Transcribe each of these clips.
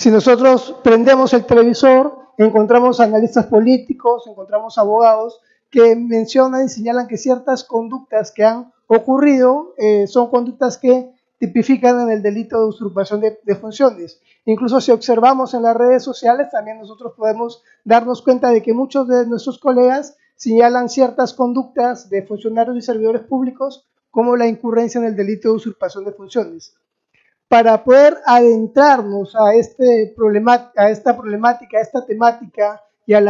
Si nosotros prendemos el televisor, encontramos analistas políticos, encontramos abogados que mencionan y señalan que ciertas conductas que han ocurrido son conductas que tipifican en el delito de usurpación de funciones. Incluso si observamos en las redes sociales, también nosotros podemos darnos cuenta de que muchos de nuestros colegas señalan ciertas conductas de funcionarios y servidores públicos como la incurrencia en el delito de usurpación de funciones. Para poder adentrarnos a esta problemática, a esta temática y a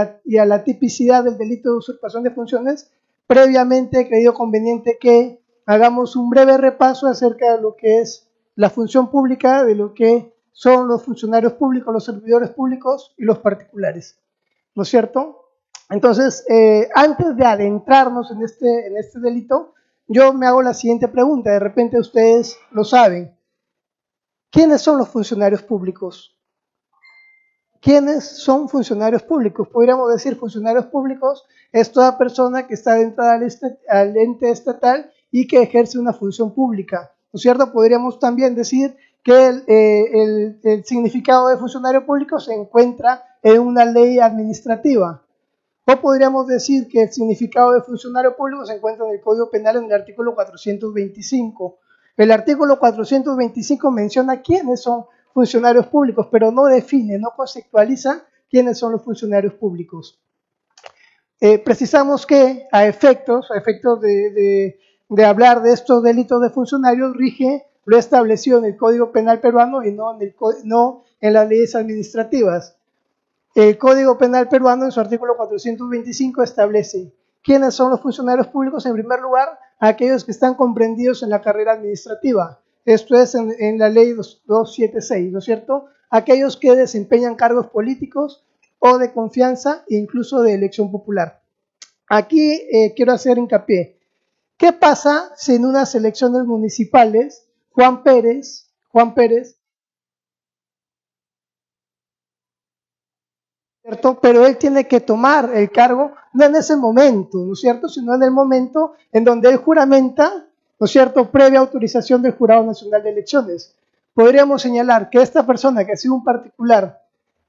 la tipicidad del delito de usurpación de funciones, previamente he creído conveniente que hagamos un breve repaso acerca de lo que es la función pública, de lo que son los funcionarios públicos, los servidores públicos y los particulares, ¿no es cierto? Entonces, antes de adentrarnos en este delito, yo me hago la siguiente pregunta, de repente ustedes lo saben. ¿Quiénes son los funcionarios públicos? ¿Quiénes son funcionarios públicos? Podríamos decir funcionarios públicos es toda persona que está adentrada al ente estatal y que ejerce una función pública, ¿no es cierto? Podríamos también decir que el significado de funcionario público se encuentra en una ley administrativa. O podríamos decir que el significado de funcionario público se encuentra en el Código Penal en el artículo 425. El artículo 425 menciona quiénes son funcionarios públicos, pero no define, no conceptualiza quiénes son los funcionarios públicos. Precisamos que a efectos de hablar de estos delitos de funcionarios, rige lo establecido en el Código Penal peruano y no en las leyes administrativas. El Código Penal peruano en su artículo 425 establece quiénes son los funcionarios públicos. En primer lugar, aquellos que están comprendidos en la carrera administrativa, esto es en la ley 276, ¿no es cierto? Aquellos que desempeñan cargos políticos o de confianza e incluso de elección popular. Aquí quiero hacer hincapié. ¿Qué pasa si en unas elecciones municipales Juan Pérez, ¿cierto? Pero él tiene que tomar el cargo no en ese momento, ¿no es cierto?, sino en el momento en donde él juramenta, ¿no es cierto?, previa autorización del Jurado Nacional de Elecciones. Podríamos señalar que esta persona que ha sido un particular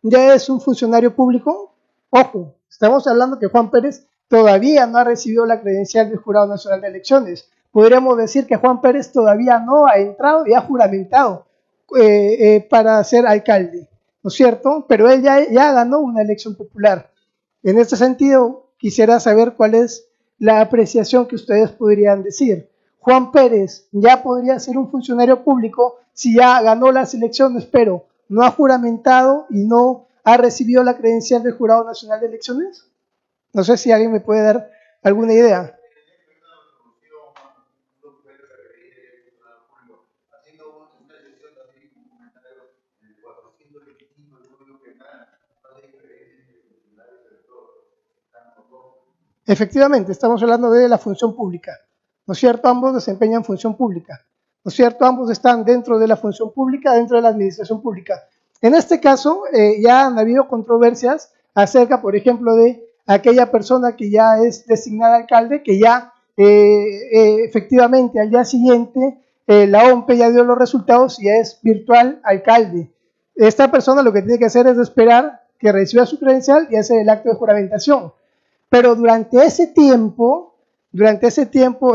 ya es un funcionario público. Ojo, estamos hablando que Juan Pérez todavía no ha recibido la credencial del Jurado Nacional de Elecciones. Podríamos decir que Juan Pérez todavía no ha entrado y ha juramentado para ser alcalde, ¿no es cierto? Pero él ya ganó una elección popular. En este sentido, quisiera saber cuál es la apreciación que ustedes podrían decir. Juan Pérez ya podría ser un funcionario público si ya ganó las elecciones, pero no ha juramentado y no ha recibido la credencial del Jurado Nacional de Elecciones. No sé si alguien me puede dar alguna idea. Efectivamente, estamos hablando de la función pública, ¿no es cierto? Ambos desempeñan función pública, ¿no es cierto? Ambos están dentro de la función pública, dentro de la administración pública. En este caso, ya han habido controversias acerca, por ejemplo, de aquella persona que ya es designada alcalde, que ya efectivamente al día siguiente la OMPE ya dio los resultados y ya es virtual alcalde. Esta persona lo que tiene que hacer es esperar que reciba su credencial y hacer el acto de juramentación. Pero durante ese tiempo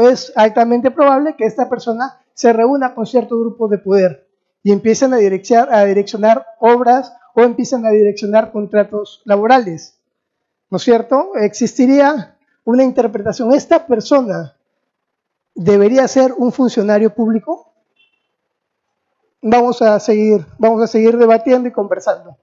es altamente probable que esta persona se reúna con cierto grupo de poder y empiecen a direccionar obras o empiecen a direccionar contratos laborales, ¿no es cierto? Existiría una interpretación. ¿Esta persona debería ser un funcionario público? Vamos a seguir debatiendo y conversando.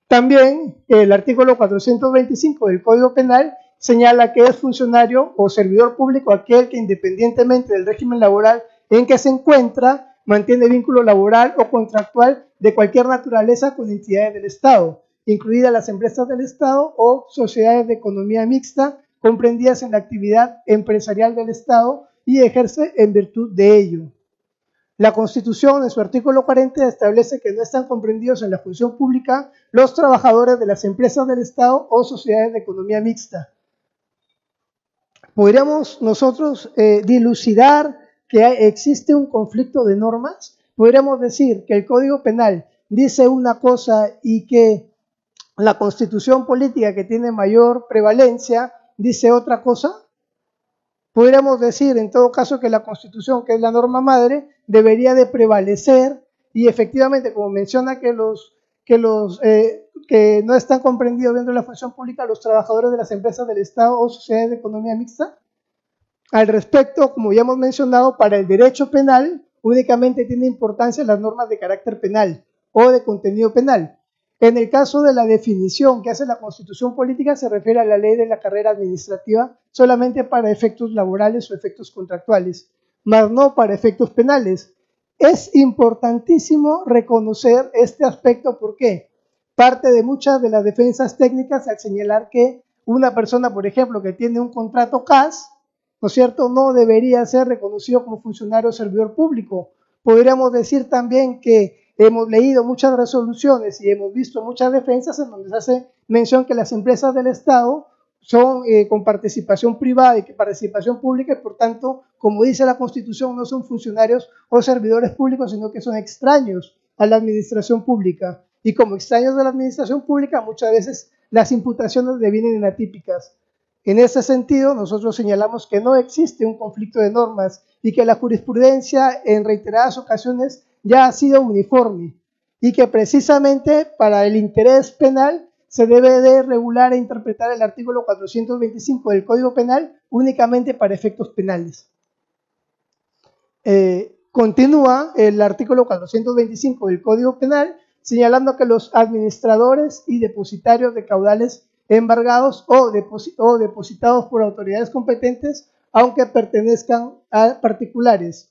También el artículo 425 del Código Penal señala que es funcionario o servidor público aquel que, independientemente del régimen laboral en que se encuentra, mantiene vínculo laboral o contractual de cualquier naturaleza con entidades del Estado, incluidas las empresas del Estado o sociedades de economía mixta comprendidas en la actividad empresarial del Estado y ejerce en virtud de ello. La Constitución, en su artículo 40, establece que no están comprendidos en la función pública los trabajadores de las empresas del Estado o sociedades de economía mixta. ¿Podríamos nosotros dilucidar que existe un conflicto de normas? Podríamos decir que el Código Penal dice una cosa y que la constitución política que tiene mayor prevalencia dice otra cosa? Podríamos decir en todo caso que la Constitución, que es la norma madre, debería de prevalecer y efectivamente, como menciona que no están comprendidos dentro de la función pública los trabajadores de las empresas del Estado o sociedades de economía mixta. Al respecto, como ya hemos mencionado, para el derecho penal únicamente tiene importancia las normas de carácter penal o de contenido penal. En el caso de la definición que hace la Constitución política, se refiere a la ley de la carrera administrativa solamente para efectos laborales o efectos contractuales, mas no para efectos penales. Es importantísimo reconocer este aspecto porque parte de muchas de las defensas técnicas al señalar que una persona, por ejemplo, que tiene un contrato CAS, ¿no es cierto?, no debería ser reconocido como funcionario o servidor público. Podríamos decir también que hemos leído muchas resoluciones y hemos visto muchas defensas en donde se hace mención que las empresas del Estado son con participación privada y que participación pública y por tanto, como dice la Constitución, no son funcionarios o servidores públicos, sino que son extraños a la administración pública. Y como extraños de la administración pública, muchas veces las imputaciones devienen atípicas. En ese sentido, nosotros señalamos que no existe un conflicto de normas y que la jurisprudencia en reiteradas ocasiones ya ha sido uniforme y que precisamente para el interés penal se debe de regular e interpretar el artículo 425 del Código Penal únicamente para efectos penales. Continúa el artículo 425 del Código Penal señalando que los administradores y depositarios de caudales embargados o depositados por autoridades competentes, aunque pertenezcan a particulares.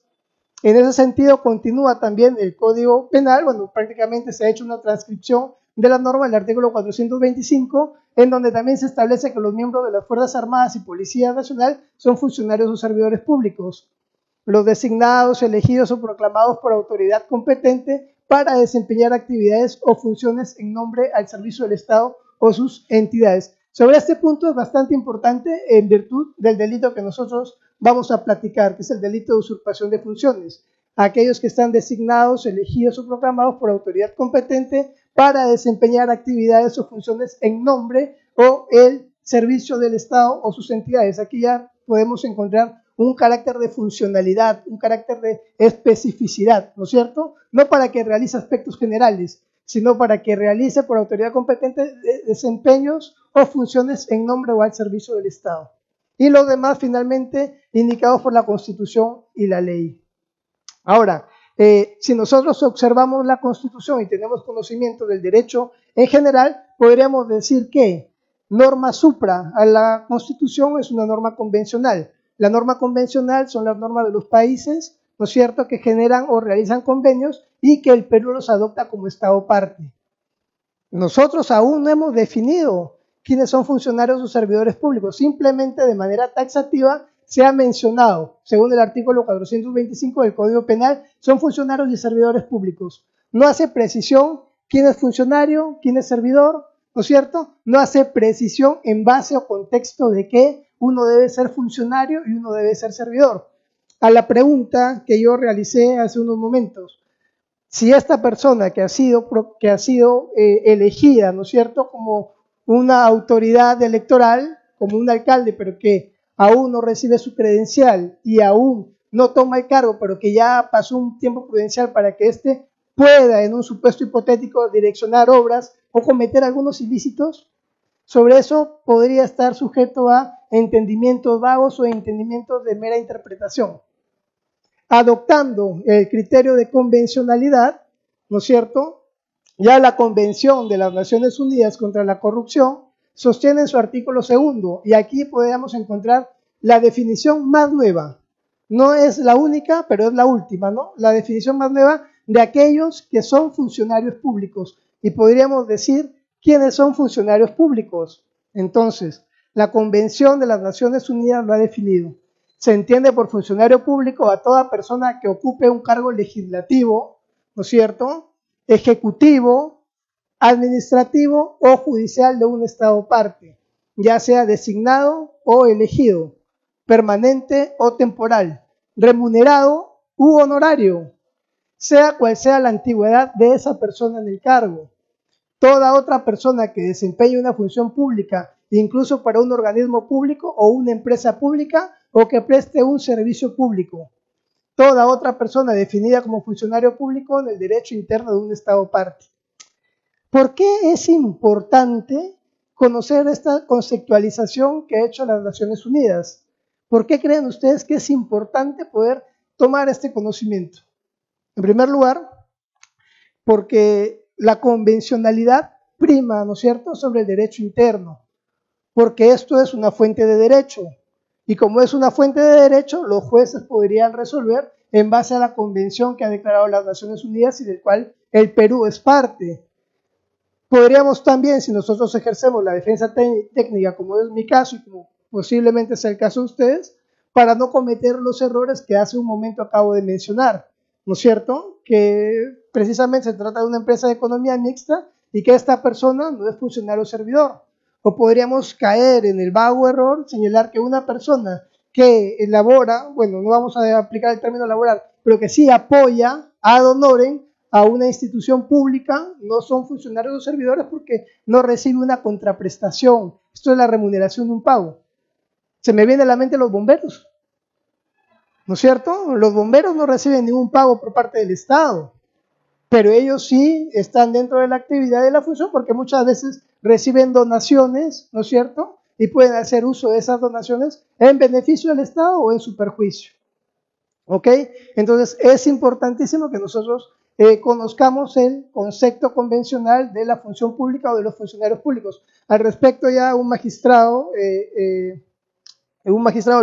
En ese sentido, continúa también el Código Penal, bueno, prácticamente se ha hecho una transcripción de la norma del artículo 425, en donde también se establece que los miembros de las Fuerzas Armadas y Policía Nacional son funcionarios o servidores públicos, los designados, elegidos o proclamados por autoridad competente para desempeñar actividades o funciones en nombre al servicio del Estado o sus entidades. Sobre este punto es bastante importante en virtud del delito que nosotros vamos a platicar, que es el delito de usurpación de funciones. Aquellos que están designados, elegidos o proclamados por autoridad competente para desempeñar actividades o funciones en nombre o el servicio del Estado o sus entidades. Aquí ya podemos encontrar un carácter de funcionalidad, un carácter de especificidad, ¿no es cierto? No para que realice aspectos generales, sino para que realice por autoridad competente desempeños o funciones en nombre o al servicio del Estado. Y los demás, finalmente, indicados por la Constitución y la ley. Ahora, si nosotros observamos la Constitución y tenemos conocimiento del derecho en general, podríamos decir que norma supra a la Constitución es una norma convencional. La norma convencional son las normas de los países, ¿no es cierto?, que generan o realizan convenios y que el Perú los adopta como Estado parte. Nosotros aún no hemos definido quiénes son funcionarios o servidores públicos, simplemente de manera taxativa se ha mencionado, según el artículo 425 del Código Penal, son funcionarios y servidores públicos. No hace precisión quién es funcionario, quién es servidor, ¿no es cierto? No hace precisión en base o contexto de que uno debe ser funcionario y uno debe ser servidor. A la pregunta que yo realicé hace unos momentos, si esta persona que ha sido elegida, ¿no es cierto?, como una autoridad electoral, como un alcalde, pero que aún no recibe su credencial y aún no toma el cargo, pero que ya pasó un tiempo prudencial para que éste pueda, en un supuesto hipotético, direccionar obras o cometer algunos ilícitos, sobre eso podría estar sujeto a entendimientos vagos o entendimientos de mera interpretación. Adoptando el criterio de convencionalidad, ¿no es cierto?, ya la Convención de las Naciones Unidas contra la Corrupción sostiene en su artículo 2, y aquí podemos encontrar la definición más nueva. No es la única, pero es la última, ¿no? La definición más nueva de aquellos que son funcionarios públicos. Y podríamos decir, ¿quiénes son funcionarios públicos? Entonces, la Convención de las Naciones Unidas lo ha definido. Se entiende por funcionario público a toda persona que ocupe un cargo legislativo, ¿no es cierto?, ejecutivo, administrativo o judicial de un Estado parte, ya sea designado o elegido, permanente o temporal, remunerado u honorario, sea cual sea la antigüedad de esa persona en el cargo. Toda otra persona que desempeñe una función pública, incluso para un organismo público o una empresa pública o que preste un servicio público. Toda otra persona definida como funcionario público en el derecho interno de un Estado parte. ¿Por qué es importante conocer esta conceptualización que ha hecho las Naciones Unidas? ¿Por qué creen ustedes que es importante poder tomar este conocimiento? En primer lugar, porque la convencionalidad prima, ¿no es cierto?, sobre el derecho interno, porque esto es una fuente de derecho, y como es una fuente de derecho, los jueces podrían resolver en base a la convención que ha declarado las Naciones Unidas y del cual el Perú es parte. Podríamos también, si nosotros ejercemos la defensa técnica, como es mi caso y como posiblemente sea el caso de ustedes, para no cometer los errores que hace un momento acabo de mencionar, ¿no es cierto? Que precisamente se trata de una empresa de economía mixta y que esta persona no es funcionario o servidor. O podríamos caer en el vago error, señalar que una persona que elabora, bueno, no vamos a aplicar el término laboral, pero que sí apoya ad honorem a una institución pública, no son funcionarios o servidores porque no recibe una contraprestación. Esto es la remuneración de un pago. Se me viene a la mente los bomberos, ¿no es cierto? Los bomberos no reciben ningún pago por parte del Estado, pero ellos sí están dentro de la actividad de la función porque muchas veces reciben donaciones, ¿no es cierto? Y pueden hacer uso de esas donaciones en beneficio del Estado o en su perjuicio. ¿Ok? Entonces es importantísimo que nosotros conozcamos el concepto convencional de la función pública o de los funcionarios públicos. Al respecto ya un magistrado, el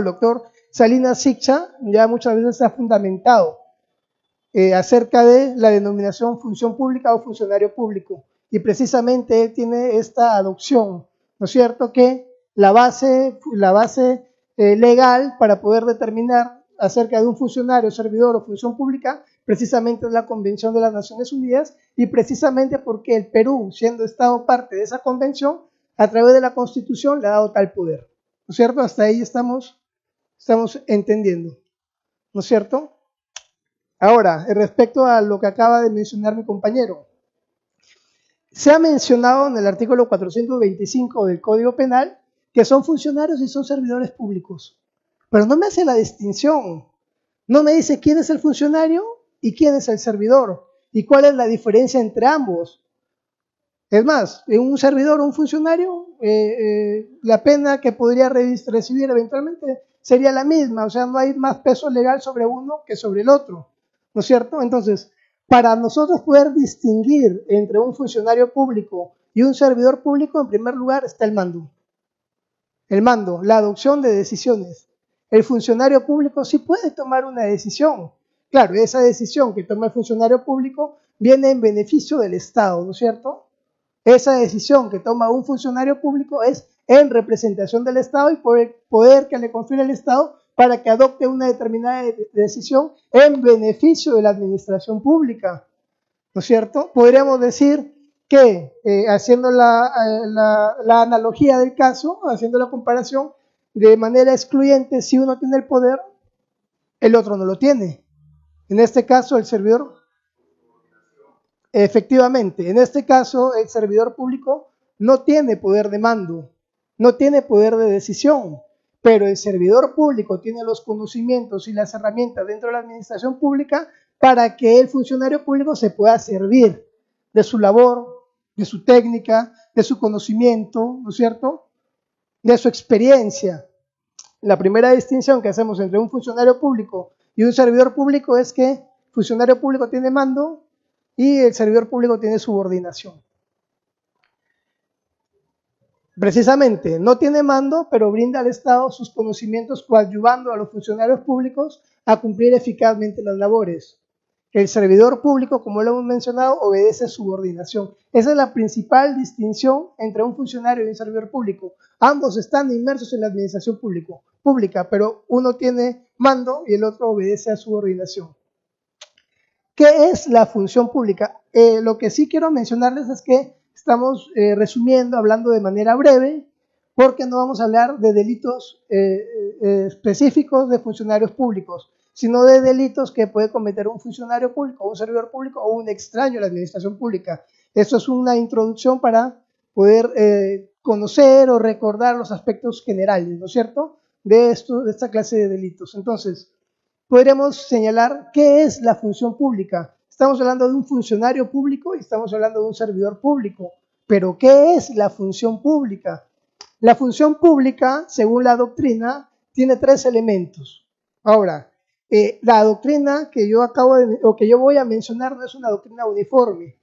doctor Salinas Siccha, ya muchas veces se ha fundamentado acerca de la denominación función pública o funcionario público. Y precisamente él tiene esta adopción, ¿no es cierto?, que la base legal para poder determinar acerca de un funcionario, servidor o función pública, precisamente es la Convención de las Naciones Unidas y precisamente porque el Perú, siendo Estado parte de esa convención, a través de la Constitución le ha dado tal poder, ¿no es cierto? Hasta ahí estamos entendiendo, ¿no es cierto? Ahora, respecto a lo que acaba de mencionar mi compañero, se ha mencionado en el artículo 425 del Código Penal que son funcionarios y son servidores públicos, pero no me hace la distinción, no me dice quién es el funcionario y quién es el servidor y cuál es la diferencia entre ambos. Es más, en un servidor o un funcionario, la pena que podría recibir eventualmente sería la misma, o sea, no hay más peso legal sobre uno que sobre el otro, ¿no es cierto? Entonces, para nosotros poder distinguir entre un funcionario público y un servidor público, en primer lugar está el mando. El mando, la adopción de decisiones. El funcionario público sí puede tomar una decisión. Claro, esa decisión que toma el funcionario público viene en beneficio del Estado, ¿no es cierto? Esa decisión que toma un funcionario público es en representación del Estado y por el poder que le confiere el Estado para que adopte una determinada decisión en beneficio de la administración pública, ¿no es cierto? Podríamos decir que, haciendo la analogía del caso, haciendo la comparación, de manera excluyente, si uno tiene el poder, el otro no lo tiene. En este caso, el servidor, efectivamente, en este caso, el servidor público no tiene poder de mando, no tiene poder de decisión, pero el servidor público tiene los conocimientos y las herramientas dentro de la administración pública para que el funcionario público se pueda servir de su labor, de su técnica, de su conocimiento, ¿no es cierto?, de su experiencia. La primera distinción que hacemos entre un funcionario público y un servidor público es que el funcionario público tiene mando y el servidor público tiene subordinación. Precisamente, no tiene mando, pero brinda al Estado sus conocimientos coadyuvando a los funcionarios públicos a cumplir eficazmente las labores. El servidor público, como lo hemos mencionado, obedece subordinación. Esa es la principal distinción entre un funcionario y un servidor público. Ambos están inmersos en la administración pública, pero uno tiene mando y el otro obedece a subordinación. ¿Qué es la función pública? Lo que sí quiero mencionarles es que estamos resumiendo, hablando de manera breve, porque no vamos a hablar de delitos específicos de funcionarios públicos. sino de delitos que puede cometer un funcionario público, un servidor público o un extraño a la administración pública. Esto es una introducción para poder conocer o recordar los aspectos generales, ¿no es cierto?, de esta clase de delitos. Entonces, podremos señalar qué es la función pública. Estamos hablando de un funcionario público y estamos hablando de un servidor público, pero ¿qué es la función pública? La función pública, según la doctrina, tiene 3 elementos. Ahora, la doctrina que yo voy a mencionar no es una doctrina uniforme.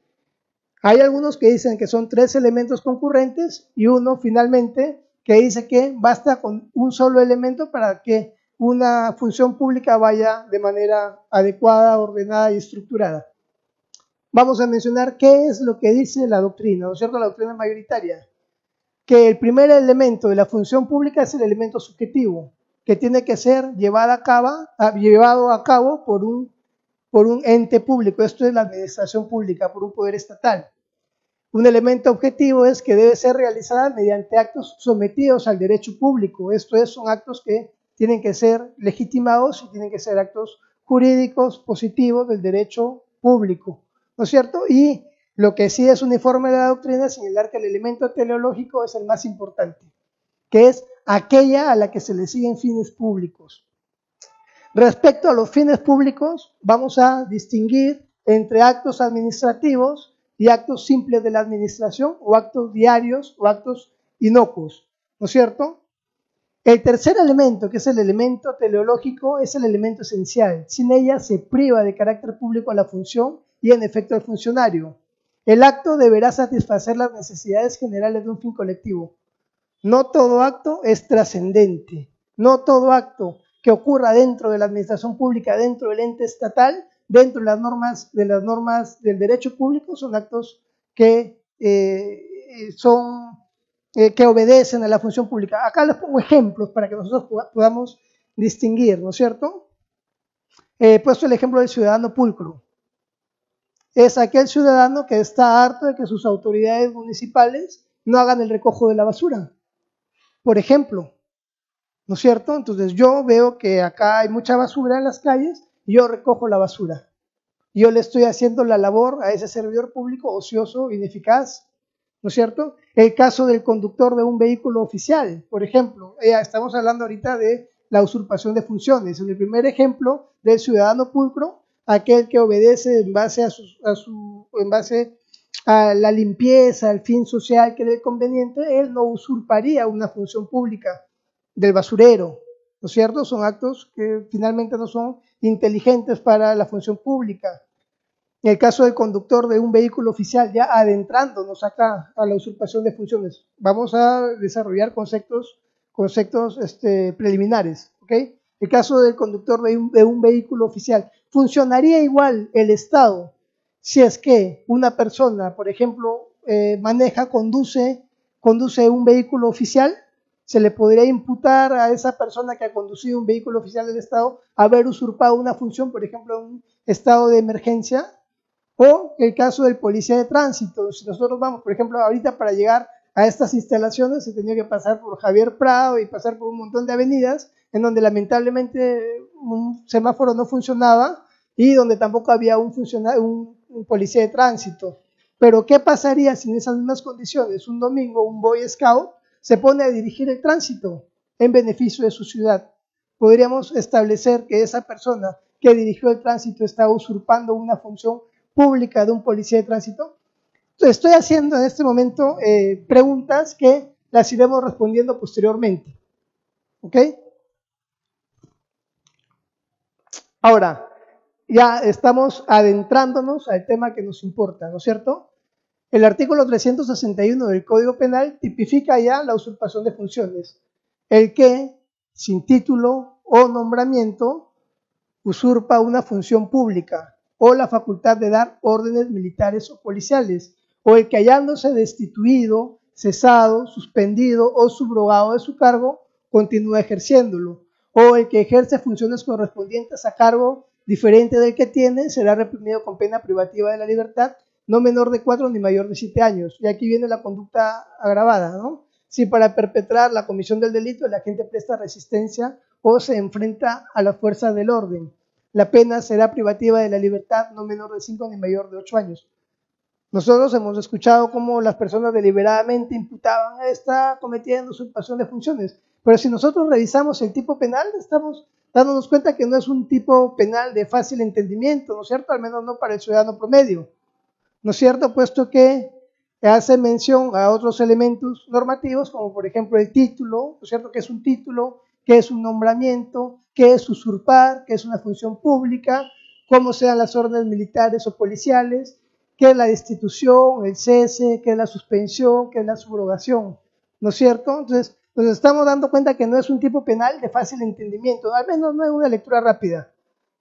Hay algunos que dicen que son 3 elementos concurrentes y uno finalmente que dice que basta con un solo elemento para que una función pública vaya de manera adecuada, ordenada y estructurada. Vamos a mencionar qué es lo que dice la doctrina, ¿no es cierto?, la doctrina mayoritaria. Que el primer elemento de la función pública es el elemento subjetivo, que tiene que ser llevado a cabo por un ente público, esto es la administración pública, por un poder estatal. Un elemento objetivo es que debe ser realizada mediante actos sometidos al derecho público, esto es, son actos que tienen que ser legitimados y tienen que ser actos jurídicos positivos del derecho público, ¿no es cierto? Y lo que sí es uniforme de la doctrina es señalar que el elemento teleológico es el más importante, que es aquella a la que se le siguen fines públicos. Respecto a los fines públicos, vamos a distinguir entre actos administrativos y actos simples de la administración, o actos diarios o actos inocuos, ¿no es cierto? El tercer elemento, que es el elemento teleológico, es el elemento esencial. Sin ella se priva de carácter público a la función y en efecto al funcionario. El acto deberá satisfacer las necesidades generales de un fin colectivo. No todo acto es trascendente. No todo acto que ocurra dentro de la administración pública, dentro del ente estatal, dentro de las normas del derecho público, son actos que que obedecen a la función pública. Acá les pongo ejemplos para que nosotros podamos distinguir, ¿no es cierto? He puesto el ejemplo del ciudadano pulcro. Es aquel ciudadano que está harto de que sus autoridades municipales no hagan el recojo de la basura, por ejemplo, ¿no es cierto? Entonces yo veo que acá hay mucha basura en las calles y yo recojo la basura. Yo le estoy haciendo la labor a ese servidor público ocioso, ineficaz, ¿no es cierto? El caso del conductor de un vehículo oficial, por ejemplo, estamos hablando ahorita de la usurpación de funciones. En el primer ejemplo del ciudadano pulcro, aquel que obedece en base a la limpieza, al fin social que le es conveniente, él no usurparía una función pública del basurero, ¿no es cierto? Son actos que finalmente no son inteligentes para la función pública. En el caso del conductor de un vehículo oficial, ya adentrándonos acá a la usurpación de funciones, vamos a desarrollar conceptos preliminares, ¿ok? El caso del conductor de un vehículo oficial, ¿funcionaría igual el Estado si es que una persona, por ejemplo, conduce un vehículo oficial? ¿Se le podría imputar a esa persona que ha conducido un vehículo oficial del Estado haber usurpado una función, por ejemplo, en un estado de emergencia? O el caso del policía de tránsito. Si nosotros vamos, por ejemplo, ahorita para llegar a estas instalaciones se tenía que pasar por Javier Prado y pasar por un montón de avenidas en donde lamentablemente un semáforo no funcionaba y donde tampoco había un policía de tránsito. Pero ¿qué pasaría si en esas mismas condiciones un domingo un Boy Scout se pone a dirigir el tránsito en beneficio de su ciudad? Podríamos establecer que esa persona que dirigió el tránsito está usurpando una función pública de un policía de tránsito. Entonces, estoy haciendo en este momento preguntas que las iremos respondiendo posteriormente. ¿Ok? Ahora, ya estamos adentrándonos al tema que nos importa, ¿no es cierto? El artículo 361 del Código Penal tipifica ya la usurpación de funciones. El que, sin título o nombramiento, usurpa una función pública o la facultad de dar órdenes militares o policiales, o el que hallándose destituido, cesado, suspendido o subrogado de su cargo, continúa ejerciéndolo, o el que ejerce funciones correspondientes a cargo diferente del que tiene, será reprimido con pena privativa de la libertad, no menor de 4 ni mayor de 7 años. Y aquí viene la conducta agravada, ¿no? si para perpetrar la comisión del delito el agente presta resistencia o se enfrenta a las fuerzas del orden. La pena será privativa de la libertad no menor de 5 ni mayor de 8 años. Nosotros hemos escuchado cómo las personas deliberadamente imputaban está cometiendo usurpación de funciones, pero si nosotros revisamos el tipo penal, estamos dándonos cuenta que no es un tipo penal de fácil entendimiento, ¿no es cierto? Al menos no para el ciudadano promedio, ¿no es cierto? Puesto que hace mención a otros elementos normativos, como por ejemplo el título, ¿no es cierto? ¿Qué es un título? ¿Qué es un nombramiento? ¿Qué es usurpar? ¿Qué es una función pública? ¿Cómo sean las órdenes militares o policiales? ¿Qué es la destitución, el cese? ¿Qué es la suspensión? ¿Qué es la subrogación? ¿No es cierto? Entonces, nos estamos dando cuenta que no es un tipo penal de fácil entendimiento, al menos no es una lectura rápida,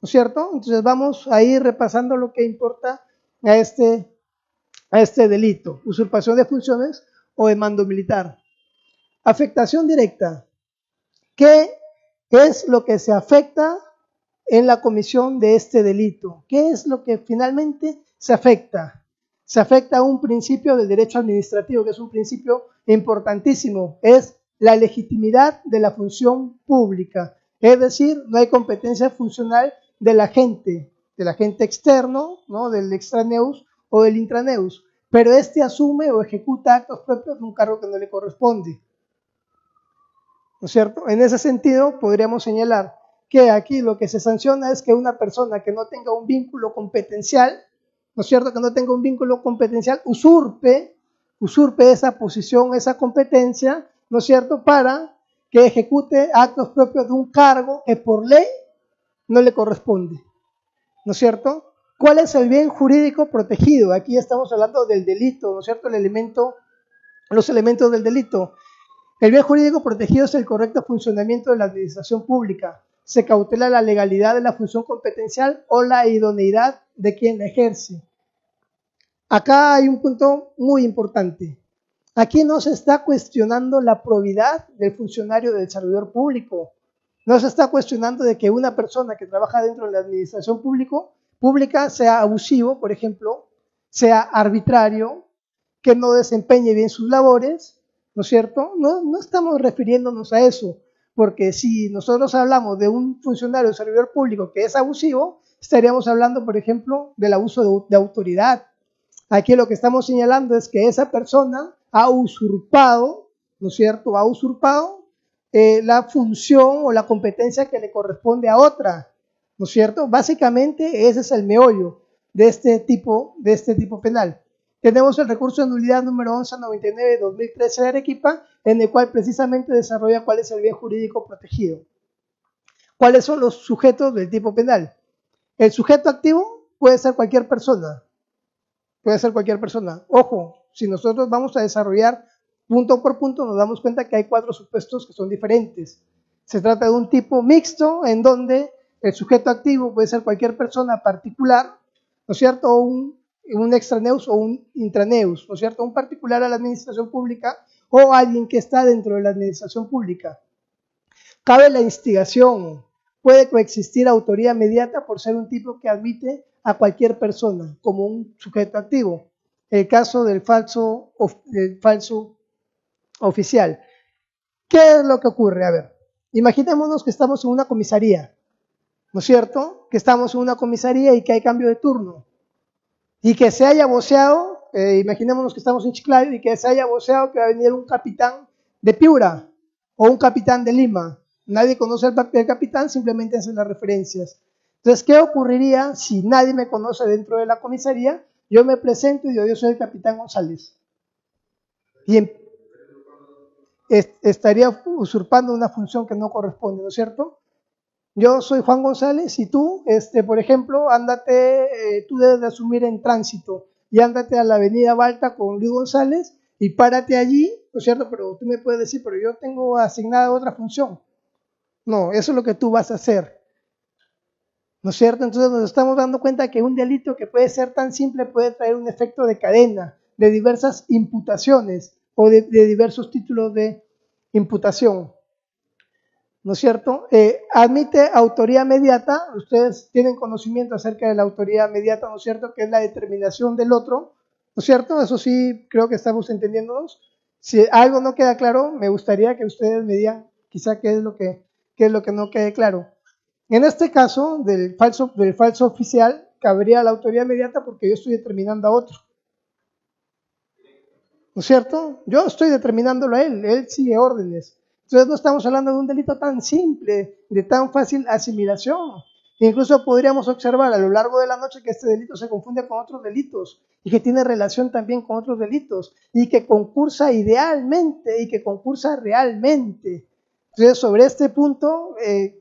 ¿no es cierto? Entonces vamos a ir repasando lo que importa a este delito, usurpación de funciones o de mando militar. Afectación directa. ¿Qué es lo que se afecta en la comisión de este delito? ¿Qué es lo que finalmente se afecta? Se afecta a un principio del derecho administrativo, que es un principio importantísimo, es la legitimidad de la función pública. Es decir, no hay competencia funcional del agente externo, ¿no? Del extraneus o del intraneus, pero este asume o ejecuta actos propios de un cargo que no le corresponde, ¿no es cierto? En ese sentido, podríamos señalar que aquí lo que se sanciona es que una persona que no tenga un vínculo competencial, ¿no es cierto? Que no tenga un vínculo competencial, usurpe esa posición, esa competencia, ¿no es cierto? Para que ejecute actos propios de un cargo que por ley no le corresponde, ¿no es cierto? ¿Cuál es el bien jurídico protegido? Aquí estamos hablando del delito, ¿no es cierto? Los elementos del delito. El bien jurídico protegido es el correcto funcionamiento de la administración pública. Se cautela la legalidad de la función competencial o la idoneidad de quien la ejerce. Acá hay un punto muy importante. Aquí no se está cuestionando la probidad del funcionario del servidor público. No se está cuestionando de que una persona que trabaja dentro de la administración pública sea abusivo, por ejemplo, sea arbitrario, que no desempeñe bien sus labores, ¿no es cierto? No estamos refiriéndonos a eso, porque si nosotros hablamos de un funcionario o servidor público que es abusivo, estaríamos hablando, por ejemplo, del abuso de autoridad. Aquí lo que estamos señalando es que esa persona ha usurpado, ¿no es cierto? Ha usurpado la función o la competencia que le corresponde a otra, ¿no es cierto? Básicamente ese es el meollo de este tipo penal. Tenemos el recurso de nulidad número 1199 de 2013 de Arequipa, en el cual precisamente desarrolla cuál es el bien jurídico protegido. ¿Cuáles son los sujetos del tipo penal? El sujeto activo puede ser cualquier persona. Puede ser cualquier persona. Ojo, si nosotros vamos a desarrollar punto por punto, nos damos cuenta que hay 4 supuestos que son diferentes. Se trata de un tipo mixto en donde el sujeto activo puede ser cualquier persona particular, ¿no es cierto? O un extraneus o un intraneus, ¿no es cierto? Un particular a la administración pública o alguien que está dentro de la administración pública. Cabe la instigación. Puede coexistir autoría mediata por ser un tipo que admite a cualquier persona como un sujeto activo. El caso del falso oficial. ¿Qué es lo que ocurre? A ver, imaginémonos que estamos en una comisaría, ¿no es cierto? Que estamos en una comisaría y que hay cambio de turno. Y que se haya voceado, imaginémonos que estamos en Chiclayo y que se haya voceado que va a venir un capitán de Piura o un capitán de Lima. Nadie conoce al capitán, simplemente hacen las referencias. Entonces, ¿qué ocurriría si nadie me conoce dentro de la comisaría? Yo me presento y digo, yo soy el capitán González. Y estaría usurpando una función que no corresponde, ¿no es cierto? Yo soy Juan González y tú, por ejemplo, ándate, tú debes de asumir en tránsito y ándate a la avenida Balta con Luis González y párate allí, ¿no es cierto? Pero tú me puedes decir, pero yo tengo asignada otra función. No, eso es lo que tú vas a hacer, ¿no es cierto? Entonces nos estamos dando cuenta que un delito que puede ser tan simple puede traer un efecto de cadena, de diversas imputaciones o de diversos títulos de imputación, ¿no es cierto? Admite autoría mediata. Ustedes tienen conocimiento acerca de la autoría mediata, ¿no es cierto? Que es la determinación del otro, ¿no es cierto? Eso sí, creo que estamos entendiéndonos. Si algo no queda claro, me gustaría que ustedes me digan quizá qué es lo que no quede claro. En este caso, del falso oficial, cabría la autoridad inmediata porque yo estoy determinando a otro. ¿No es cierto? Yo estoy determinándolo a él sigue órdenes. Entonces no estamos hablando de un delito tan simple, de tan fácil asimilación. Incluso podríamos observar a lo largo de la noche que este delito se confunde con otros delitos y que tiene relación también con otros delitos y que concursa idealmente y que concursa realmente. Entonces sobre este punto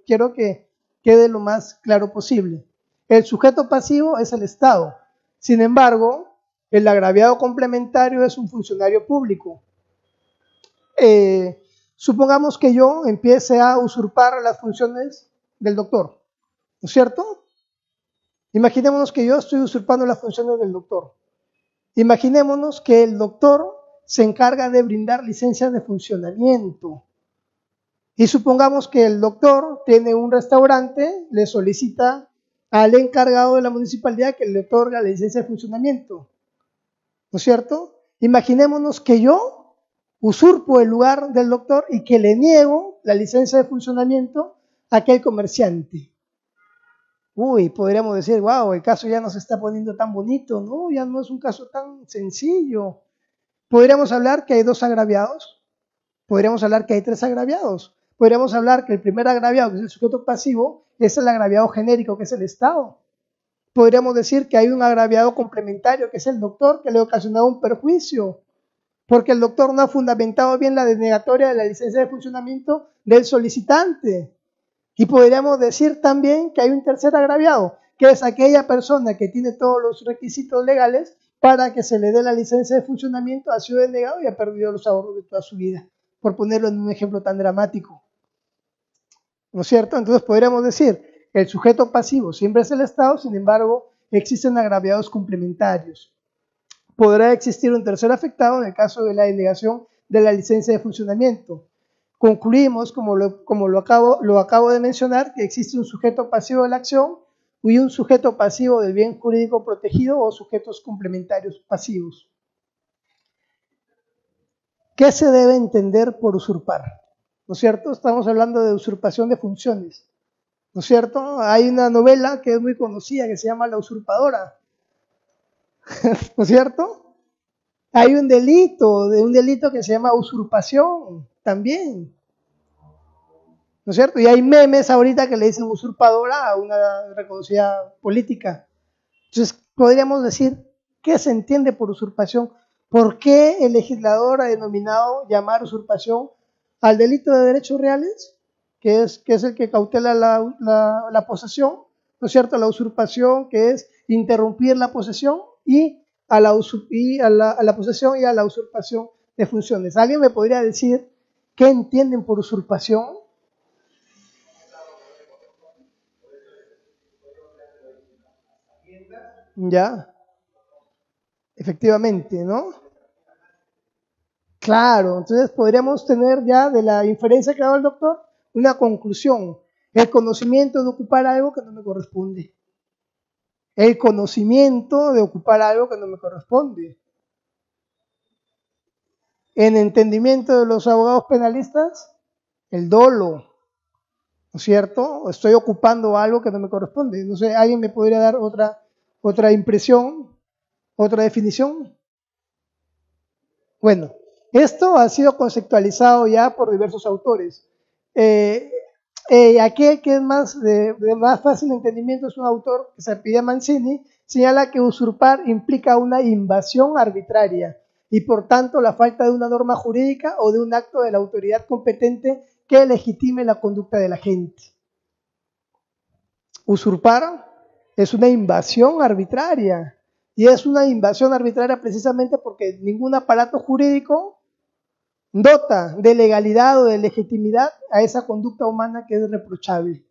quiero que quede lo más claro posible. El sujeto pasivo es el Estado. Sin embargo, el agraviado complementario es un funcionario público. Supongamos que yo empiece a usurpar las funciones del doctor, ¿no es cierto? Imaginémonos que yo estoy usurpando las funciones del doctor. Imaginémonos que el doctor se encarga de brindar licencias de funcionamiento. Y supongamos que el doctor tiene un restaurante, le solicita al encargado de la municipalidad que le otorga la licencia de funcionamiento. ¿No es cierto? Imaginémonos que yo usurpo el lugar del doctor y que le niego la licencia de funcionamiento a aquel comerciante. Uy, podríamos decir, wow, el caso ya no se está poniendo tan bonito, ¿no? Ya no es un caso tan sencillo. Podríamos hablar que hay dos agraviados, podríamos hablar que hay tres agraviados, podríamos hablar que el primer agraviado, que es el sujeto pasivo, es el agraviado genérico, que es el Estado. Podríamos decir que hay un agraviado complementario, que es el doctor, que le ha ocasionado un perjuicio, porque el doctor no ha fundamentado bien la denegatoria de la licencia de funcionamiento del solicitante. Y podríamos decir también que hay un tercer agraviado, que es aquella persona que tiene todos los requisitos legales para que se le dé la licencia de funcionamiento, ha sido denegado y ha perdido los ahorros de toda su vida, por ponerlo en un ejemplo tan dramático. ¿No es cierto? Entonces podríamos decir, el sujeto pasivo siempre es el Estado, sin embargo, existen agraviados complementarios. Podrá existir un tercer afectado en el caso de la denegación de la licencia de funcionamiento. Concluimos, como lo acabo de mencionar, que existe un sujeto pasivo de la acción y un sujeto pasivo del bien jurídico protegido o sujetos complementarios pasivos. ¿Qué se debe entender por usurpar? ¿No es cierto? Estamos hablando de usurpación de funciones. ¿No es cierto? Hay una novela que es muy conocida que se llama La Usurpadora. ¿No es cierto? Hay un delito que se llama usurpación también. ¿No es cierto? Y hay memes ahorita que le dicen usurpadora a una reconocida política. Entonces, podríamos decir, ¿qué se entiende por usurpación? ¿Por qué el legislador ha denominado llamar usurpación al delito de derechos reales, que es el que cautela la posesión? ¿No es cierto? La usurpación, que es interrumpir la posesión, y a la posesión y a la usurpación de funciones. ¿Alguien me podría decir qué entienden por usurpación? Ya, efectivamente, ¿no? Claro, entonces podríamos tener ya de la inferencia que ha dado el doctor una conclusión. El conocimiento de ocupar algo que no me corresponde. El conocimiento de ocupar algo que no me corresponde. En entendimiento de los abogados penalistas, el dolo, ¿no es cierto? Estoy ocupando algo que no me corresponde. No sé, ¿alguien me podría dar otra impresión, otra definición? Bueno, esto ha sido conceptualizado ya por diversos autores. Aquel que es más de más fácil entendimiento es un autor que se apellida Mancini, señala que usurpar implica una invasión arbitraria y por tanto la falta de una norma jurídica o de un acto de la autoridad competente que legitime la conducta de la gente. Usurpar es una invasión arbitraria y es una invasión arbitraria precisamente porque ningún aparato jurídico dota de legalidad o de legitimidad a esa conducta humana que es reprochable.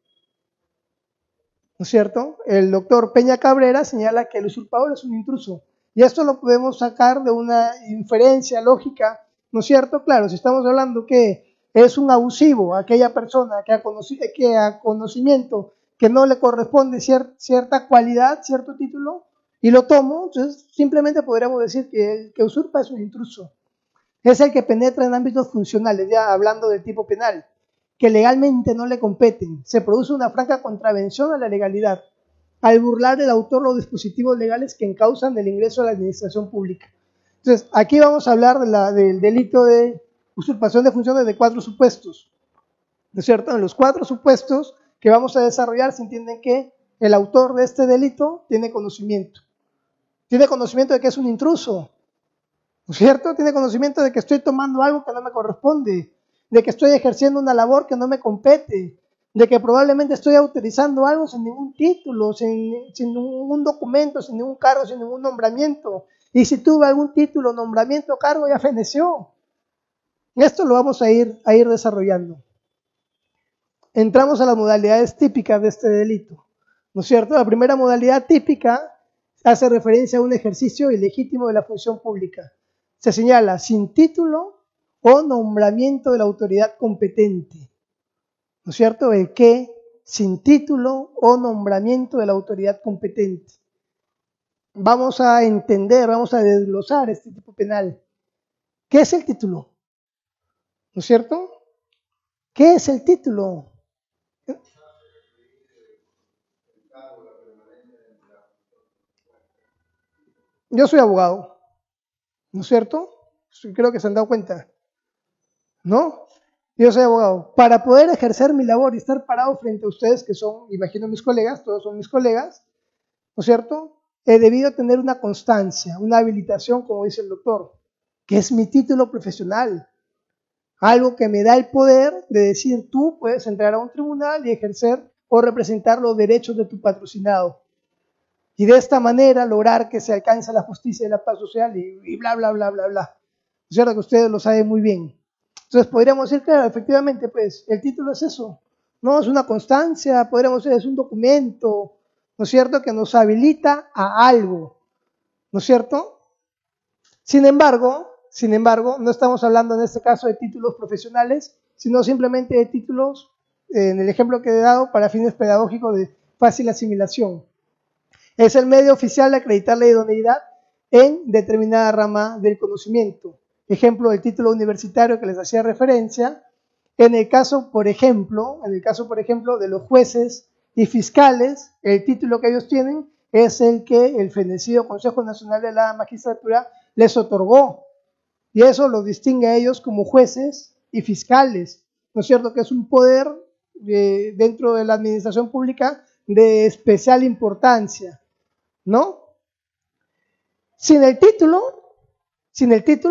¿No es cierto? El doctor Peña Cabrera señala que el usurpador es un intruso. Y esto lo podemos sacar de una inferencia lógica, ¿no es cierto? Claro, si estamos hablando que es un abusivo, aquella persona que a conocimiento que no le corresponde cierta cualidad, cierto título, y lo tomo, entonces simplemente podríamos decir que el que usurpa es un intruso. es el que penetra en ámbitos funcionales, ya hablando del tipo penal, que legalmente no le competen. Se produce una franca contravención a la legalidad al burlar el autor los dispositivos legales que encausan el ingreso a la administración pública. Entonces, aquí vamos a hablar del delito de usurpación de funciones de 4 supuestos, ¿no es cierto? En los 4 supuestos que vamos a desarrollar se entiende que el autor de este delito tiene conocimiento de que es un intruso, ¿no es cierto? Tiene conocimiento de que estoy tomando algo que no me corresponde, de que estoy ejerciendo una labor que no me compete, de que probablemente estoy autorizando algo sin ningún título, sin ningún documento, sin ningún cargo, sin ningún nombramiento. Y si tuve algún título, nombramiento, cargo, ya feneció. Esto lo vamos a ir desarrollando. Entramos a las modalidades típicas de este delito, ¿no es cierto? La primera modalidad típica hace referencia a un ejercicio ilegítimo de la función pública. Se señala sin título o nombramiento de la autoridad competente, ¿no es cierto? El que sin título o nombramiento de la autoridad competente. Vamos a entender, vamos a desglosar este tipo penal. ¿Qué es el título? ¿No es cierto? ¿Qué es el título? Yo soy abogado, ¿no es cierto? Creo que se han dado cuenta, ¿no? Yo soy abogado. Para poder ejercer mi labor y estar parado frente a ustedes, que son, imagino, mis colegas, todos son mis colegas, ¿no es cierto? He debido tener una constancia, una habilitación, como dice el doctor, que es mi título profesional. Algo que me da el poder de decir, tú puedes entrar a un tribunal y ejercer o representar los derechos de tu patrocinado. Y de esta manera lograr que se alcance la justicia y la paz social y bla, bla, bla, bla, bla. Es cierto que ustedes lo saben muy bien. Entonces podríamos decir, claro, efectivamente, pues el título es eso. No es una constancia, podríamos decir, es un documento, ¿no es cierto?, que nos habilita a algo, ¿no es cierto? Sin embargo, no estamos hablando en este caso de títulos profesionales, sino simplemente de títulos, en el ejemplo que he dado, para fines pedagógicos de fácil asimilación. Es el medio oficial de acreditar la idoneidad en determinada rama del conocimiento. Ejemplo, el título universitario que les hacía referencia. En el caso, por ejemplo, de los jueces y fiscales, el título que ellos tienen es el que el fenecido Consejo Nacional de la Magistratura les otorgó. Y eso los distingue a ellos como jueces y fiscales. ¿No es cierto? Que es un poder dentro de la administración pública de especial importancia, ¿no? Sin el título,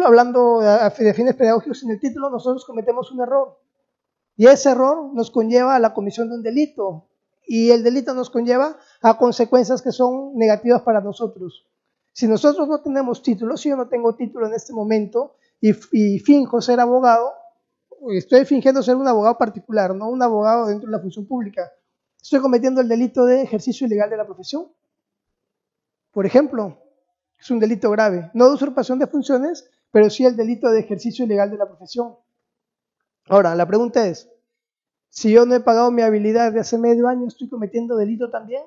hablando de fines pedagógicos, sin el título nosotros cometemos un error. Y ese error nos conlleva a la comisión de un delito. Y el delito nos conlleva a consecuencias que son negativas para nosotros. Si nosotros no tenemos título, si yo no tengo título en este momento y finjo ser abogado, estoy fingiendo ser un abogado particular, no un abogado dentro de la función pública. Estoy cometiendo el delito de ejercicio ilegal de la profesión. Por ejemplo, es un delito grave, no de usurpación de funciones, pero sí el delito de ejercicio ilegal de la profesión. Ahora, la pregunta es, si yo no he pagado mi habilidad de hace medio año, ¿estoy cometiendo delito también?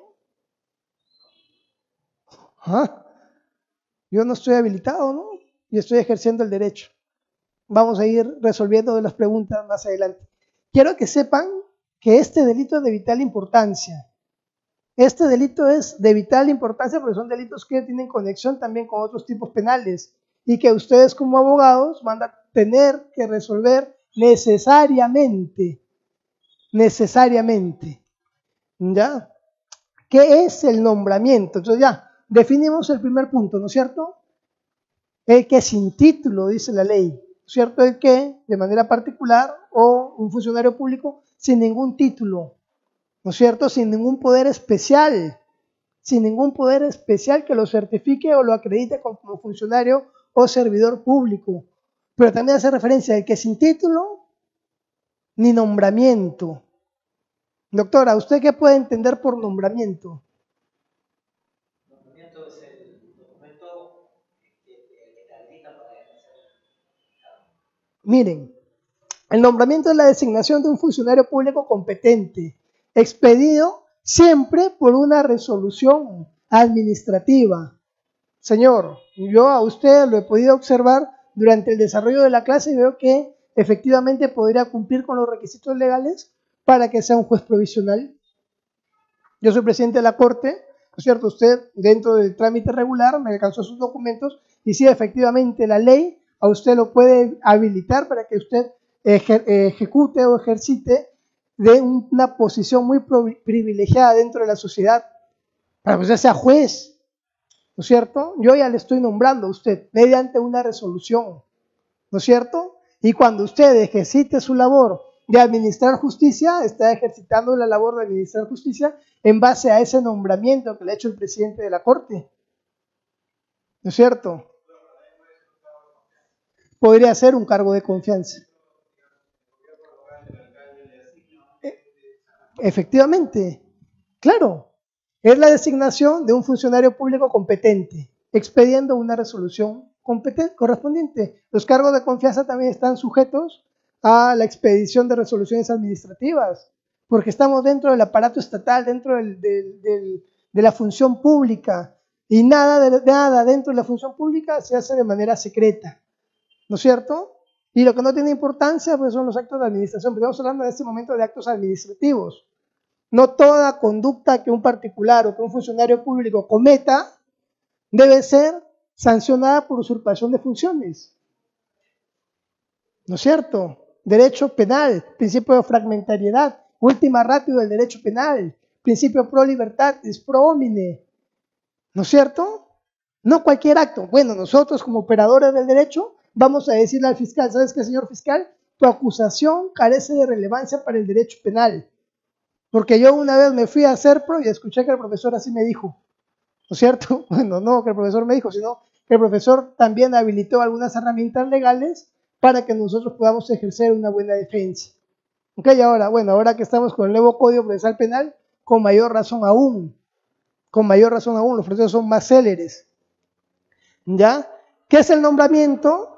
¿Ah? Yo no estoy habilitado, ¿no? Y estoy ejerciendo el derecho. Vamos a ir resolviendo las preguntas más adelante. Quiero que sepan que este delito es de vital importancia. Este delito es de vital importancia porque son delitos que tienen conexión también con otros tipos penales y que ustedes como abogados van a tener que resolver necesariamente. ¿Ya? ¿Qué es el nombramiento? Entonces ya, definimos el primer punto, ¿no es cierto? El que sin título, dice la ley, ¿no es cierto? El que de manera particular o un funcionario público sin ningún título, ¿no es cierto? Sin ningún poder especial que lo certifique o lo acredite como funcionario o servidor público. Pero también hace referencia al que sin título ni nombramiento. Doctora, ¿usted qué puede entender por nombramiento? Nombramiento es el documento que te habilita para ejercer el cargo. Miren, el nombramiento es la designación de un funcionario público competente, expedido siempre por una resolución administrativa. Señor, yo a usted lo he podido observar durante el desarrollo de la clase veo que efectivamente podría cumplir con los requisitos legales para que sea un juez provisional. Yo soy presidente de la Corte, ¿no es cierto? Usted, dentro del trámite regular, me alcanzó sus documentos y sí, efectivamente, la ley a usted lo puede habilitar para que usted ejecute o ejercite de una posición muy privilegiada dentro de la sociedad, para que usted sea juez, ¿no es cierto? Yo ya le estoy nombrando a usted mediante una resolución, ¿no es cierto? Y cuando usted ejercite su labor de administrar justicia, está ejercitando la labor de administrar justicia en base a ese nombramiento que le ha hecho el presidente de la Corte, ¿no es cierto? Podría ser un cargo de confianza. Efectivamente, claro, es la designación de un funcionario público competente, expediendo una resolución correspondiente. Los cargos de confianza también están sujetos a la expedición de resoluciones administrativas, porque estamos dentro del aparato estatal, dentro de la función pública, y nada dentro de la función pública se hace de manera secreta, ¿no es cierto? Y lo que no tiene importancia pues son los actos de administración, pero estamos hablando en este momento de actos administrativos. No toda conducta que un particular o que un funcionario público cometa debe ser sancionada por usurpación de funciones. ¿No es cierto? Derecho penal, principio de fragmentariedad, última ratio del derecho penal, principio pro libertatis, pro homine. ¿No es cierto? No cualquier acto. Bueno, nosotros como operadores del derecho vamos a decirle al fiscal, ¿sabes qué, señor fiscal? Tu acusación carece de relevancia para el derecho penal. Porque yo una vez me fui a CERPRO y escuché que el profesor así me dijo, ¿no es cierto? Bueno, no que el profesor me dijo, sino que el profesor también habilitó algunas herramientas legales para que nosotros podamos ejercer una buena defensa. Ok, ahora que estamos con el nuevo Código Procesal Penal, con mayor razón aún, los procesos son más céleres. ¿Ya? ¿Qué es el nombramiento?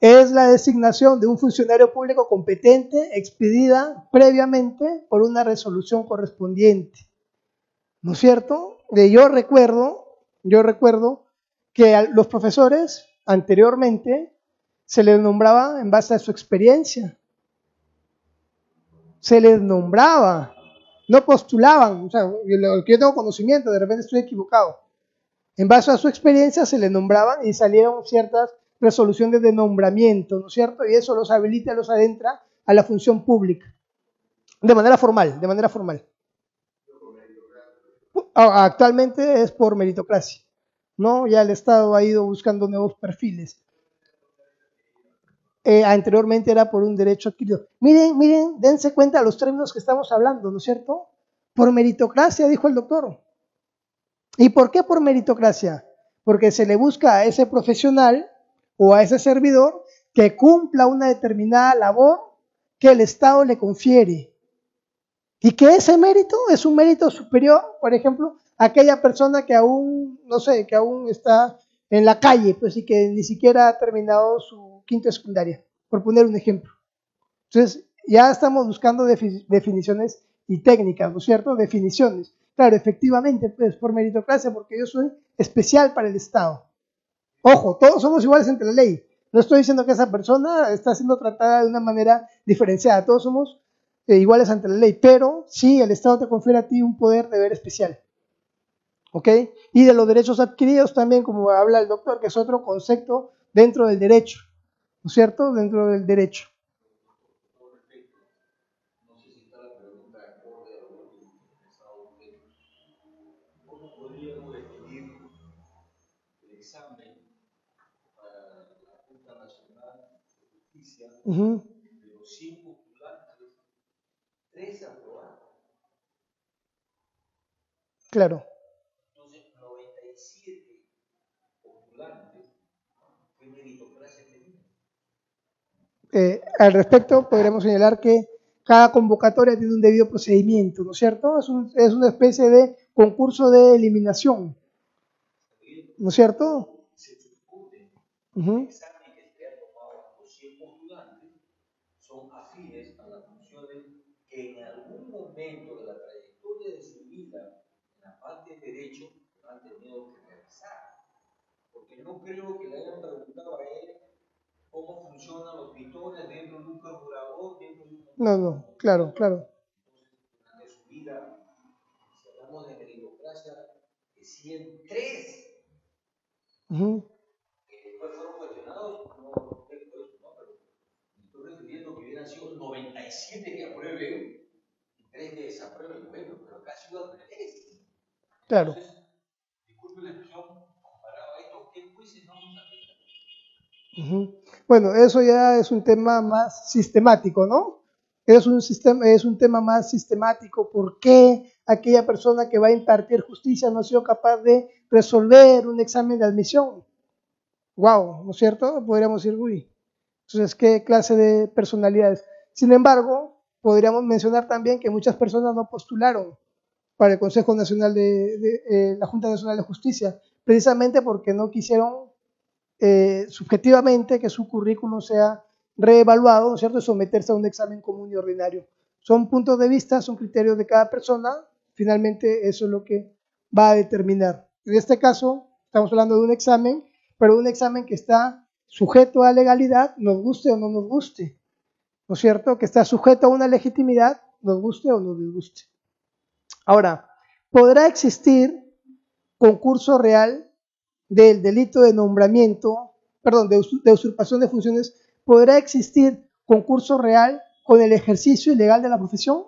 Es la designación de un funcionario público competente expedida previamente por una resolución correspondiente, ¿no es cierto? Yo recuerdo que a los profesores anteriormente se les nombraba en base a su experiencia, se les nombraba, no postulaban, o sea, lo que yo tengo conocimiento, de repente estoy equivocado. En base a su experiencia se les nombraban y salieron ciertas resoluciones de nombramiento, ¿no es cierto? Y eso los habilita, los adentra a la función pública, de manera formal, de manera formal. Actualmente es por meritocracia, ¿no? Ya el Estado ha ido buscando nuevos perfiles. Anteriormente era por un derecho adquirido. Miren, dense cuenta de los términos que estamos hablando, ¿no es cierto? Por meritocracia, dijo el doctor. ¿Y por qué por meritocracia? Porque se le busca a ese profesional o a ese servidor que cumpla una determinada labor que el Estado le confiere. Y que ese mérito es un mérito superior, por ejemplo, a aquella persona que aún, no sé, que aún está en la calle, pues y que ni siquiera ha terminado su quinto de secundaria, por poner un ejemplo. Entonces, ya estamos buscando definiciones y técnicas, ¿no es cierto? Definiciones. Claro, efectivamente, pues por meritocracia, porque yo soy especial para el Estado. Ojo, todos somos iguales ante la ley. No estoy diciendo que esa persona está siendo tratada de una manera diferenciada. Todos somos iguales ante la ley, pero sí el Estado te confiere a ti un poder de ver especial. ¿Ok? Y de los derechos adquiridos también, como habla el doctor, que es otro concepto dentro del derecho, ¿no es cierto? Dentro del derecho. No sé si está la pregunta acorde a lo que estado viendo. ¿Cómo podríamos definir el examen para la Junta Nacional de Justicia de los 100 postulantes, 3 aprobados? Claro. Entonces, 97 postulantes, ¿qué meritocracia tenía? Al respecto, podríamos señalar que cada convocatoria tiene un debido procedimiento, ¿no es cierto? Es una especie de concurso de eliminación, ¿no es cierto? Se supone que el Uh-huh. examen que se ha tomado a los 100 postulantes son afines a las funciones que en algún momento de la trayectoria de su vida en la parte de derecho han tenido que realizar. Porque no creo que le hayan preguntado a él cómo funcionan los pistones dentro de un carburador, dentro de un... No, claro, claro. Durante su vida, si hablamos de meritocracia, decían tres que después fueron cuestionados, no tengo eso, ¿no? Pero me estoy refiriendo que hubieran sido 97 que aprueben y 3 que desaprueben. Bueno, pero acá ha sido al revés. Claro. Entonces, disculpe la expresión, comparado a esto, ¿qué jueces no nos afectan? Bueno, eso ya es un tema más sistemático, ¿no? Es un tema más sistemático. ¿Por qué aquella persona que va a impartir justicia no ha sido capaz de resolver un examen de admisión? Wow, ¿no es cierto? Podríamos decir, uy, entonces, ¿qué clase de personalidades? Sin embargo, podríamos mencionar también que muchas personas no postularon para el Consejo Nacional la Junta Nacional de Justicia, precisamente porque no quisieron subjetivamente que su currículum sea reevaluado, ¿no es cierto?, y someterse a un examen común y ordinario. Son puntos de vista, son criterios de cada persona, finalmente eso es lo que va a determinar. En este caso, estamos hablando de un examen, pero un examen que está sujeto a legalidad, nos guste o no nos guste, ¿no es cierto?, que está sujeto a una legitimidad, nos guste o no nos guste. Ahora, ¿podrá existir concurso real del delito de nombramiento, perdón, de usurpación de funciones? ¿Podrá existir concurso real con el ejercicio ilegal de la profesión?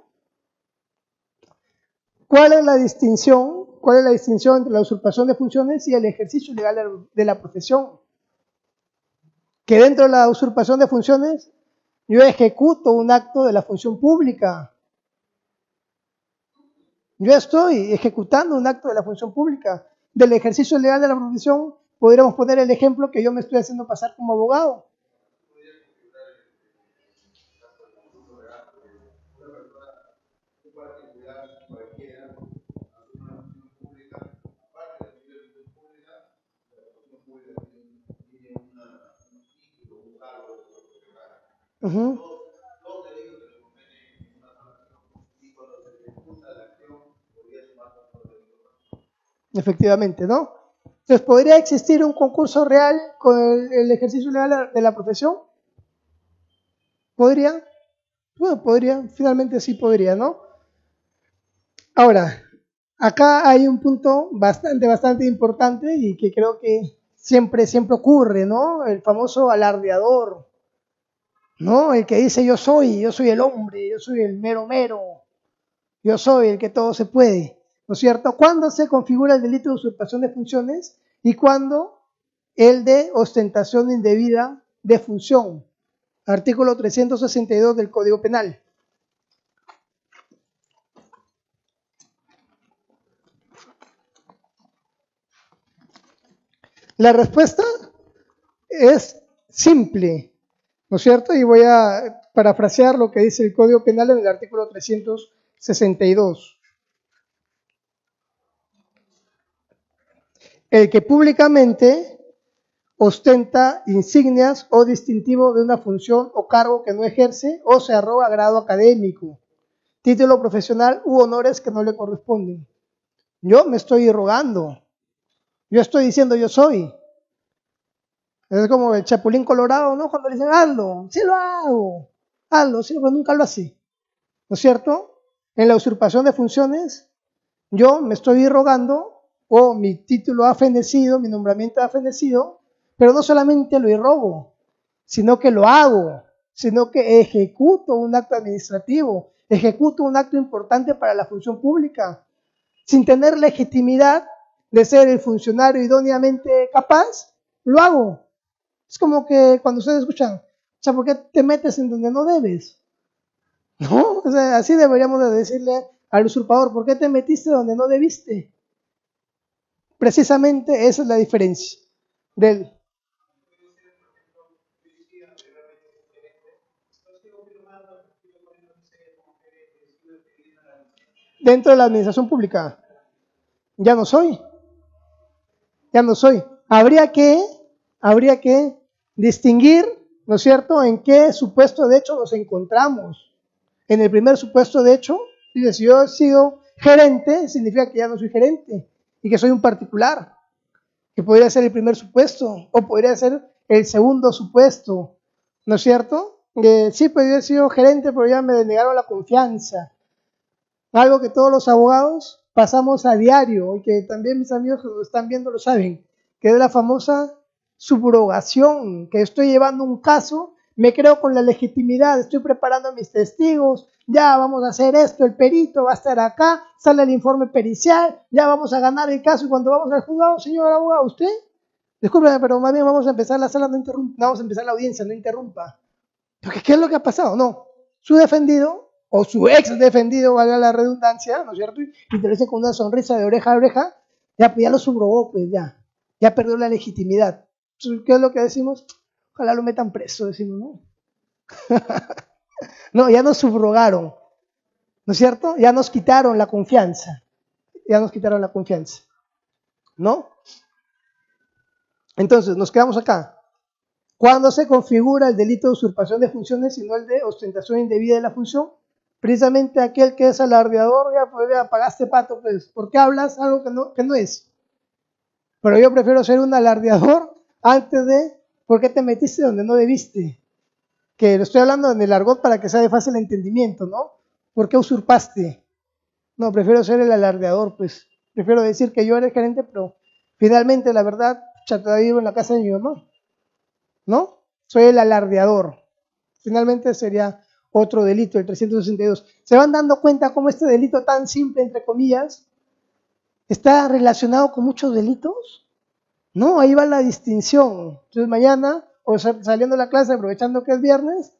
¿Cuál es la distinción? ¿Cuál es la distinción entre la usurpación de funciones y el ejercicio ilegal de la profesión? Que dentro de la usurpación de funciones yo ejecuto un acto de la función pública. Yo estoy ejecutando un acto de la función pública. Del ejercicio legal de la profesión podríamos poner el ejemplo que yo me estoy haciendo pasar como abogado. Efectivamente, ¿no? Entonces, ¿podría existir un concurso real con el ejercicio legal de la profesión? ¿Podría? Bueno, podría, finalmente sí podría, ¿no? Ahora, acá hay un punto bastante importante y que creo que siempre ocurre, ¿no? El famoso alardeador, ¿no? El que dice yo soy el hombre, yo soy el mero mero, yo soy el que todo se puede, ¿no es cierto? ¿Cuándo se configura el delito de usurpación de funciones y cuándo el de ostentación indebida de función? Artículo 362 del Código Penal. La respuesta es simple, ¿no es cierto? Y voy a parafrasear lo que dice el Código Penal en el artículo 362. El que públicamente ostenta insignias o distintivo de una función o cargo que no ejerce o se arroga grado académico, título profesional u honores que no le corresponden. Yo me estoy rogando, yo estoy diciendo yo soy. Es como el Chapulín Colorado, ¿no? Cuando le dicen, hazlo, sí lo hago, hazlo, sí, pero nunca lo hace, ¿no es cierto? En la usurpación de funciones, yo me estoy rogando, o mi título ha fenecido, mi nombramiento ha fenecido, pero no solamente lo irrogo, sino que lo hago, sino que ejecuto un acto administrativo, ejecuto un acto importante para la función pública, sin tener legitimidad de ser el funcionario idóneamente capaz, lo hago. Es como que cuando ustedes escuchan, o sea, ¿por qué te metes en donde no debes? ¿No? O sea, así deberíamos de decirle al usurpador, ¿por qué te metiste donde no debiste? Precisamente esa es la diferencia del... Dentro de la administración pública, ya no soy. Habría que distinguir, ¿no es cierto?, en qué supuesto de hecho nos encontramos. En el primer supuesto de hecho, dice, si yo he sido gerente, significa que ya no soy gerente y que soy un particular, que podría ser el primer supuesto, o podría ser el segundo supuesto, ¿no es cierto? Sí, pues yo he sido gerente, pero ya me denegaron la confianza. Algo que todos los abogados pasamos a diario y que también mis amigos que lo están viendo lo saben, que es la famosa subrogación, que estoy llevando un caso, me creo con la legitimidad, estoy preparando a mis testigos, ya vamos a hacer esto, el perito va a estar acá, sale el informe pericial, ya vamos a ganar el caso y cuando vamos al juzgado, señor abogado, ¿usted? Discúlpeme, pero más bien vamos a empezar la sala, no interrumpa, vamos a empezar la audiencia, no interrumpa. Porque ¿qué es lo que ha pasado? No, su defendido o su ex defendido, valga la redundancia, ¿no es cierto? Y te lo dice con una sonrisa de oreja a oreja, ya, pues ya lo subrogó, pues ya perdió la legitimidad. Entonces, ¿qué es lo que decimos? Ojalá lo metan preso, decimos, ¿no? No, ya nos subrogaron, ¿no es cierto? Ya nos quitaron la confianza, ¿no? Entonces, nos quedamos acá. ¿Cuándo se configura el delito de usurpación de funciones y no el de ostentación indebida de la función? Precisamente aquel que es alardeador, pues ya pagaste pato, pues, ¿por qué hablas algo que no es? Pero yo prefiero ser un alardeador antes de, ¿por qué te metiste donde no debiste? Que lo estoy hablando en el argot para que sea de fácil entendimiento, ¿no? ¿Por qué usurpaste? No, prefiero ser el alardeador, pues. Prefiero decir que yo era el gerente, pero finalmente, la verdad, todavía vivo en la casa de mi mamá, ¿no? Soy el alardeador. Finalmente sería otro delito, el 362. ¿Se van dando cuenta cómo este delito tan simple, entre comillas, está relacionado con muchos delitos? No, ahí va la distinción. Entonces mañana, o saliendo de la clase, aprovechando que es viernes,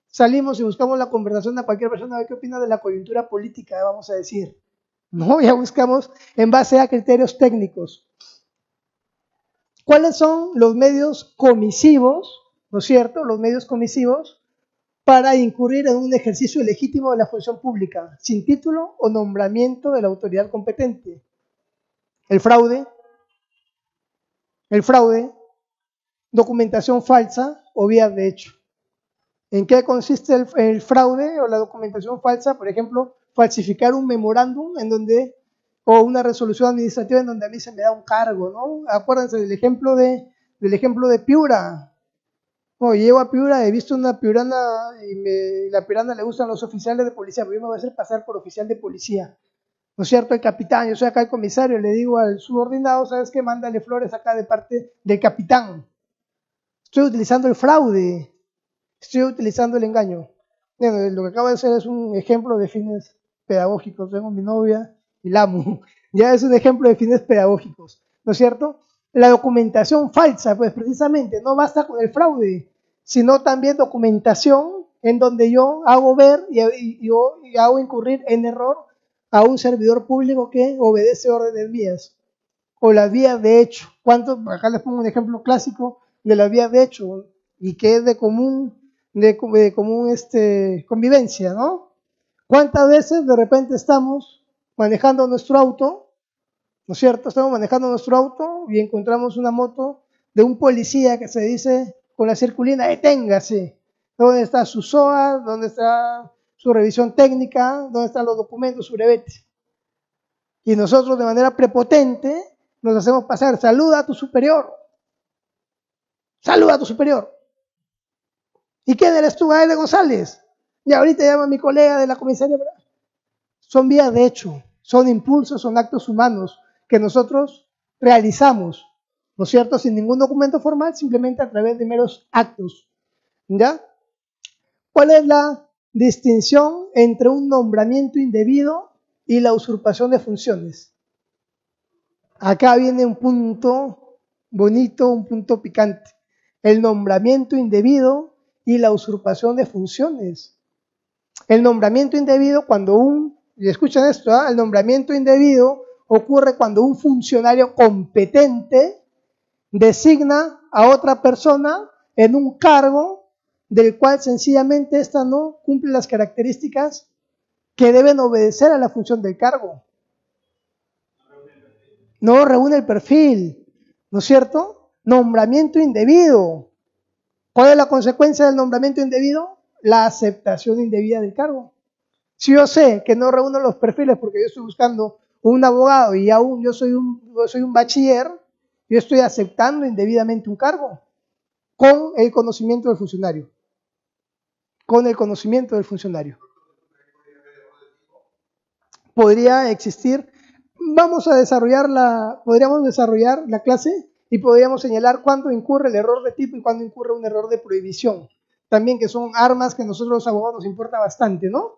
salimos y buscamos la conversación de cualquier persona, a ver qué opina de la coyuntura política, vamos a decir. No, ya buscamos en base a criterios técnicos. ¿Cuáles son los medios comisivos, no es cierto? Los medios comisivos para incurrir en un ejercicio legítimo de la función pública, sin título o nombramiento de la autoridad competente. El fraude, documentación falsa o vías de hecho. ¿En qué consiste el fraude o la documentación falsa? Por ejemplo, falsificar un memorándum en donde, o una resolución administrativa en donde a mí se me da un cargo, ¿no? Acuérdense del ejemplo de Piura. No, llego a Piura, he visto una piurana y la piurana le gustan los oficiales de policía, pero yo me voy a hacer pasar por oficial de policía. ¿No es cierto? El capitán, yo soy acá el comisario, le digo al subordinado, ¿sabes qué? Mándale flores acá de parte del capitán. Estoy utilizando el fraude, estoy utilizando el engaño. Bueno, lo que acabo de hacer es un ejemplo de fines pedagógicos. Tengo mi novia y la amo. Ya es un ejemplo de fines pedagógicos, ¿no es cierto? La documentación falsa, pues precisamente no basta con el fraude, sino también documentación en donde yo hago ver y hago incurrir en error a un servidor público que obedece órdenes mías. O las vías de hecho. Acá les pongo un ejemplo clásico de las vías de hecho y que es de común convivencia, ¿no? ¿Cuántas veces de repente estamos manejando nuestro auto, ¿no es cierto? Estamos manejando nuestro auto y encontramos una moto de un policía que se dice con la circulina, deténgase. ¿Dónde está su SOA? ¿Dónde está su revisión técnica? ¿Dónde están los documentos, su brevete? Y nosotros de manera prepotente nos hacemos pasar, saluda a tu superior. Saluda a tu superior. ¿Y quién eres tú, Gael González? Y ahorita llama a mi colega de la comisaría. Son vías de hecho, son impulsos, son actos humanos que nosotros realizamos, ¿no es cierto? Sin ningún documento formal, simplemente a través de meros actos. ¿Ya? ¿Cuál es la distinción entre un nombramiento indebido y la usurpación de funciones? Acá viene un punto bonito, un punto picante. El nombramiento indebido y la usurpación de funciones. El nombramiento indebido y escuchen esto, el nombramiento indebido ocurre cuando un funcionario competente designa a otra persona en un cargo del cual sencillamente ésta no cumple las características que deben obedecer a la función del cargo. No reúne el perfil, ¿no es cierto? Nombramiento indebido. ¿Cuál es la consecuencia del nombramiento indebido? La aceptación indebida del cargo. Si yo sé que no reúno los perfiles porque yo estoy buscando un abogado y aún yo soy un bachiller, yo estoy aceptando indebidamente un cargo. con el conocimiento del funcionario. Con el conocimiento del funcionario. Podría existir, podríamos desarrollar la clase y podríamos señalar cuándo incurre el error de tipo y cuándo incurre un error de prohibición. También que son armas que a nosotros los abogados nos importa bastante, ¿no?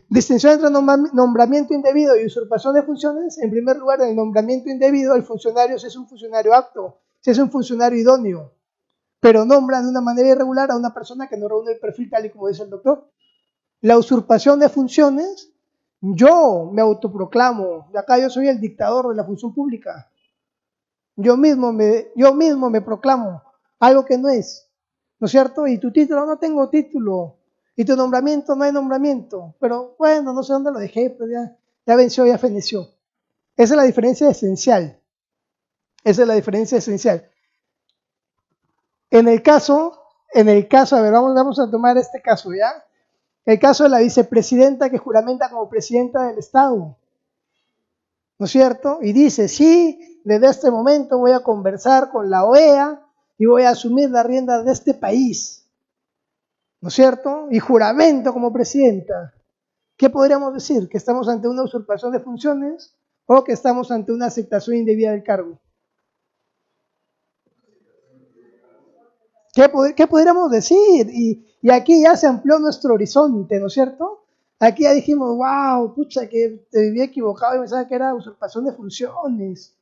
Distinción entre nombramiento indebido y usurpación de funciones. En primer lugar, en el nombramiento indebido, el funcionario si es un funcionario apto, si es un funcionario idóneo, pero nombra de una manera irregular a una persona que no reúne el perfil tal y como dice el doctor. La usurpación de funciones, yo me autoproclamo, de acá yo soy el dictador de la función pública. Yo mismo me proclamo algo que no es, ¿no es cierto? Y tu título, no tengo título. Y tu nombramiento, no hay nombramiento. Pero bueno, no sé dónde lo dejé, pero ya venció, ya feneció. Esa es la diferencia esencial. Esa es la diferencia esencial. En el caso, a ver, vamos a tomar este caso, ¿ya? El caso de la vicepresidenta que juramenta como presidenta del Estado, ¿no es cierto? Y dice, sí, desde este momento voy a conversar con la OEA y voy a asumir la rienda de este país, ¿no es cierto? Y juramento como presidenta. ¿Qué podríamos decir? ¿Que estamos ante una usurpación de funciones o que estamos ante una aceptación indebida del cargo? ¿Qué podríamos decir? Y aquí ya se amplió nuestro horizonte, ¿no es cierto? Aquí ya dijimos, wow, pucha, que te vivía equivocado y pensaba que era usurpación de funciones.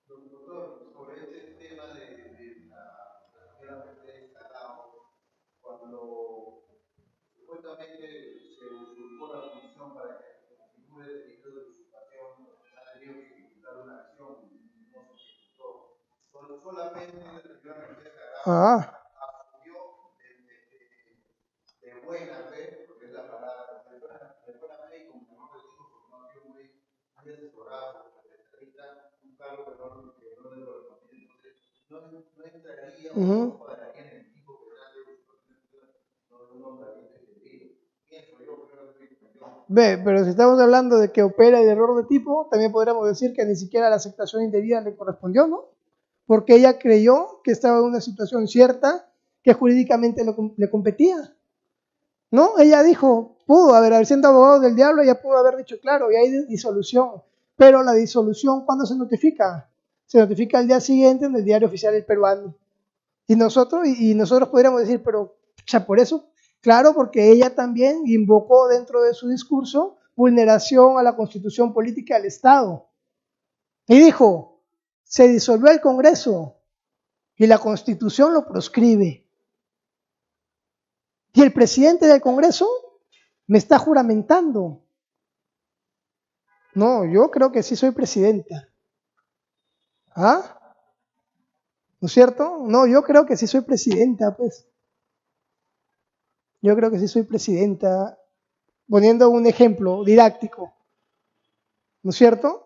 Doctor, sobre este tema de la primera parte del Estado, cuando supuestamente se usurpó la función para que configure el delito de usurpación, ha tenido que ejecutar una acción y no se ejecutó. Solamente la señora Mercedes Carrao asumió de buena fe, porque es la palabra, de buena fe y como no decimos, porque no ha sido muy asesorado por la especialista, un cargo que no le corresponde. Entonces, no entraría o no cuadraría en el tipo penal de usurpación, no nombramiento indebido. Pienso yo, creo que Ve, pero si estamos hablando de que opera el error de tipo, también podríamos decir que ni siquiera la aceptación indebida le correspondió, ¿no? Porque ella creyó que estaba en una situación cierta que jurídicamente le competía, ¿no? Ella dijo, siendo abogado del diablo, ella pudo haber dicho, claro, y hay disolución, pero la disolución, ¿cuándo se notifica? Se notifica al día siguiente en el diario oficial del peruano. Y nosotros podríamos decir, pero, ya por eso, claro, porque ella también invocó dentro de su discurso vulneración a la constitución política del Estado. Y dijo, se disolvió el Congreso y la Constitución lo proscribe. Y el presidente del Congreso me está juramentando. No, yo creo que sí soy presidenta. ¿Ah? ¿No es cierto? No, yo creo que sí soy presidenta, pues. Yo creo que sí soy presidenta, poniendo un ejemplo didáctico. ¿No es cierto?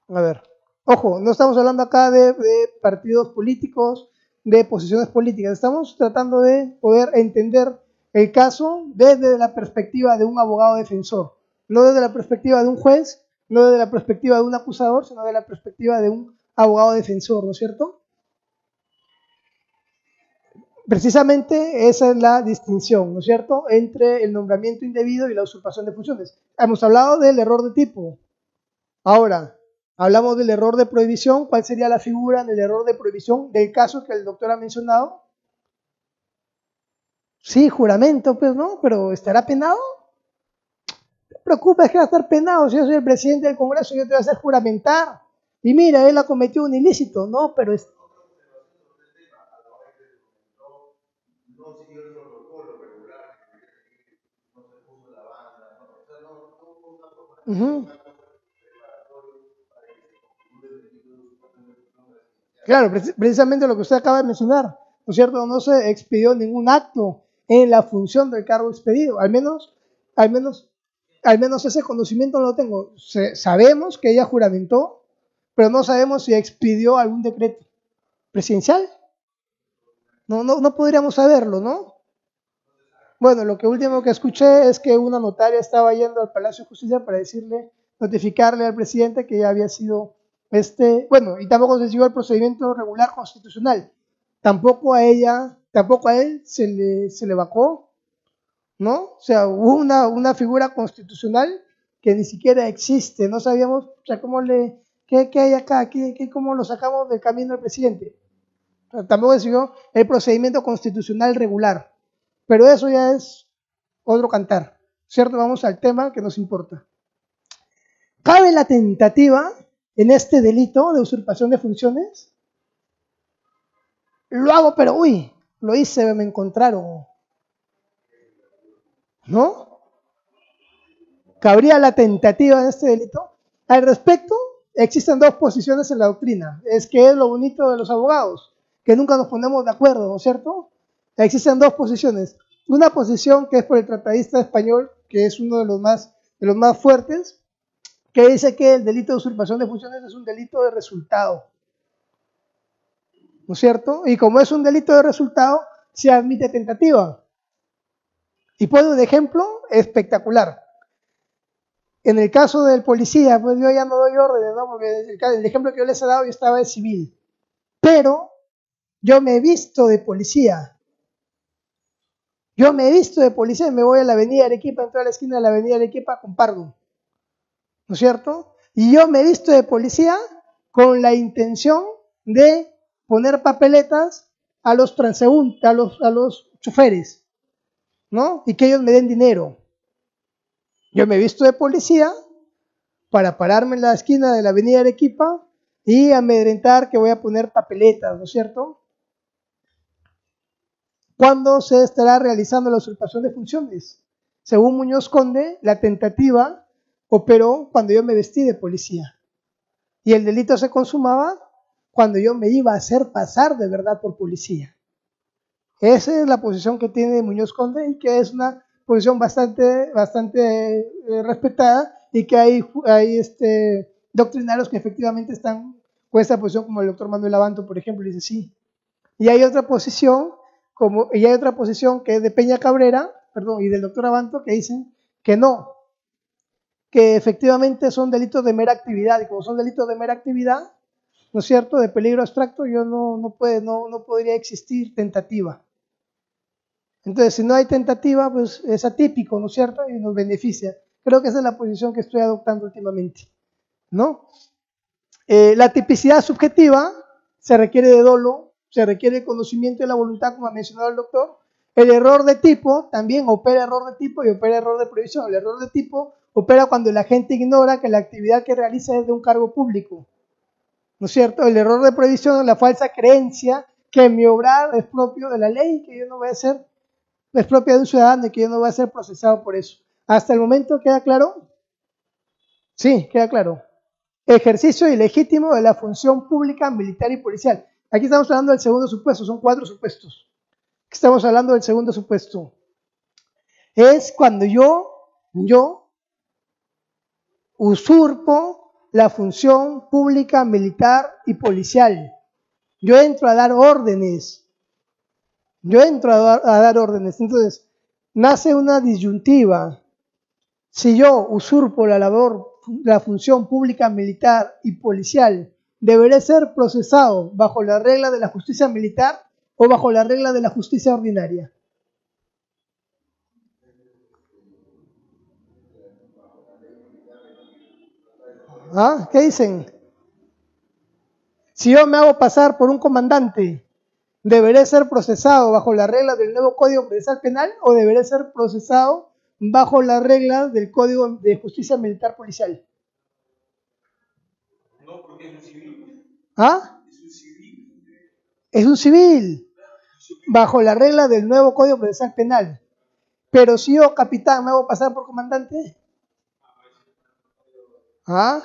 A ver, ojo, no estamos hablando acá de partidos políticos, de posiciones políticas. Estamos tratando de poder entender el caso desde la perspectiva de un abogado defensor, no desde la perspectiva de un juez, no desde la perspectiva de un acusador, sino desde la perspectiva de un abogado defensor, ¿no es cierto? Precisamente esa es la distinción, ¿no es cierto?, entre el nombramiento indebido y la usurpación de funciones. Hemos hablado del error de tipo. Ahora, hablamos del error de prohibición. ¿Cuál sería la figura en el error de prohibición del caso que el doctor ha mencionado? Sí, juramento, pues, ¿no? Pero ¿estará penado? No te preocupes, que va a estar penado. Si yo soy el presidente del Congreso, yo te voy a hacer juramentar. Y mira, él ha cometido un ilícito. No, pero es... no siguió el protocolo regular, no se puso la banda, o sea, no hubo una forma preparatoria para que se concluya el delito de usurpación de función presidencial. Claro, precisamente lo que usted acaba de mencionar, ¿no es cierto? No se expidió ningún acto en la función del cargo expedido. Al menos ese conocimiento no lo tengo. Sabemos que ella juramentó, pero no sabemos si expidió algún decreto presidencial. No podríamos saberlo, ¿no? Bueno, lo que último que escuché es que una notaria estaba yendo al Palacio de Justicia para notificarle al presidente que ya había sido bueno, y tampoco se siguió el procedimiento regular constitucional. Tampoco a él se le vacó, ¿no? O sea, hubo una figura constitucional que ni siquiera existe, no sabíamos, o sea, qué hay acá, cómo lo sacamos del camino al presidente. O sea, tampoco se siguió el procedimiento constitucional regular, pero eso ya es otro cantar, ¿cierto? Vamos al tema que nos importa. ¿Cabe la tentativa en este delito de usurpación de funciones? Lo hago, pero uy, lo hice, me encontraron, ¿no? ¿Cabría la tentativa en este delito? Al respecto, existen dos posiciones en la doctrina. Es que es lo bonito de los abogados, que nunca nos ponemos de acuerdo, ¿no es cierto? Existen dos posiciones. Una posición que es por el tratadista español, que es uno de los más fuertes, que dice que el delito de usurpación de funciones es un delito de resultado, ¿no es cierto? Y como es un delito de resultado, se admite tentativa. Y pone un ejemplo espectacular. En el caso del policía, pues yo ya no doy órdenes, ¿no? Porque el ejemplo que yo les he dado yo estaba de civil. Pero yo me he visto de policía. Yo me he visto de policía y me voy a la avenida Arequipa, entro a la esquina de la avenida Arequipa con Pardo, ¿no es cierto? Y yo me he visto de policía con la intención de poner papeletas a los transeúntes, a los choferes, ¿no? Y que ellos me den dinero. Yo me he visto de policía para pararme en la esquina de la avenida Arequipa y amedrentar que voy a poner papeletas, ¿no es cierto? ¿Cuándo se estará realizando la usurpación de funciones? Según Muñoz Conde, la tentativa operó cuando yo me vestí de policía. Y el delito se consumaba cuando yo me iba a hacer pasar de verdad por policía. Esa es la posición que tiene Muñoz Conde y que es una posición bastante respetada, y que hay doctrinarios que efectivamente están con esta posición, como el doctor Manuel Abanto, por ejemplo, dice sí. Y hay otra posición, que es de Peña Cabrera, y del doctor Abanto, que dicen que no, que efectivamente son delitos de mera actividad, y como son delitos de mera actividad, ¿no es cierto?, de peligro abstracto, no podría existir tentativa. Entonces, si no hay tentativa, pues es atípico, ¿no es cierto?, y nos beneficia. Creo que esa es la posición que estoy adoptando últimamente, ¿no? La tipicidad subjetiva se requiere de dolo, se requiere de conocimiento de la voluntad, como ha mencionado el doctor. El error de tipo también opera error de tipo y opera error de previsión. El error de tipo opera cuando la gente ignora que la actividad que realiza es de un cargo público, ¿no es cierto? El error de previsión es la falsa creencia que mi obrar es propio de la ley, que yo no voy a ser, es propia de un ciudadano y que yo no voy a ser procesado por eso. ¿Hasta el momento queda claro? Sí, queda claro. Ejercicio ilegítimo de la función pública, militar y policial. Aquí estamos hablando del segundo supuesto, son 4 supuestos. Estamos hablando del segundo supuesto. Es cuando yo usurpo la función pública, militar y policial. Yo entro a dar órdenes. Entonces, nace una disyuntiva. Si yo usurpo la función pública, militar y policial, ¿deberé ser procesado bajo la regla de la justicia militar o bajo la regla de la justicia ordinaria? ¿Ah? ¿Qué dicen? Si yo me hago pasar por un comandante, ¿deberé ser procesado bajo la regla del nuevo Código Procesal Penal o deberé ser procesado bajo las reglas del Código de Justicia Militar Policial? No, porque es un civil. ¿Ah? Es un civil. Es un civil, bajo la regla del nuevo Código Procesal Penal. Pero si yo, capitán, me hago pasar por comandante, ¿ah?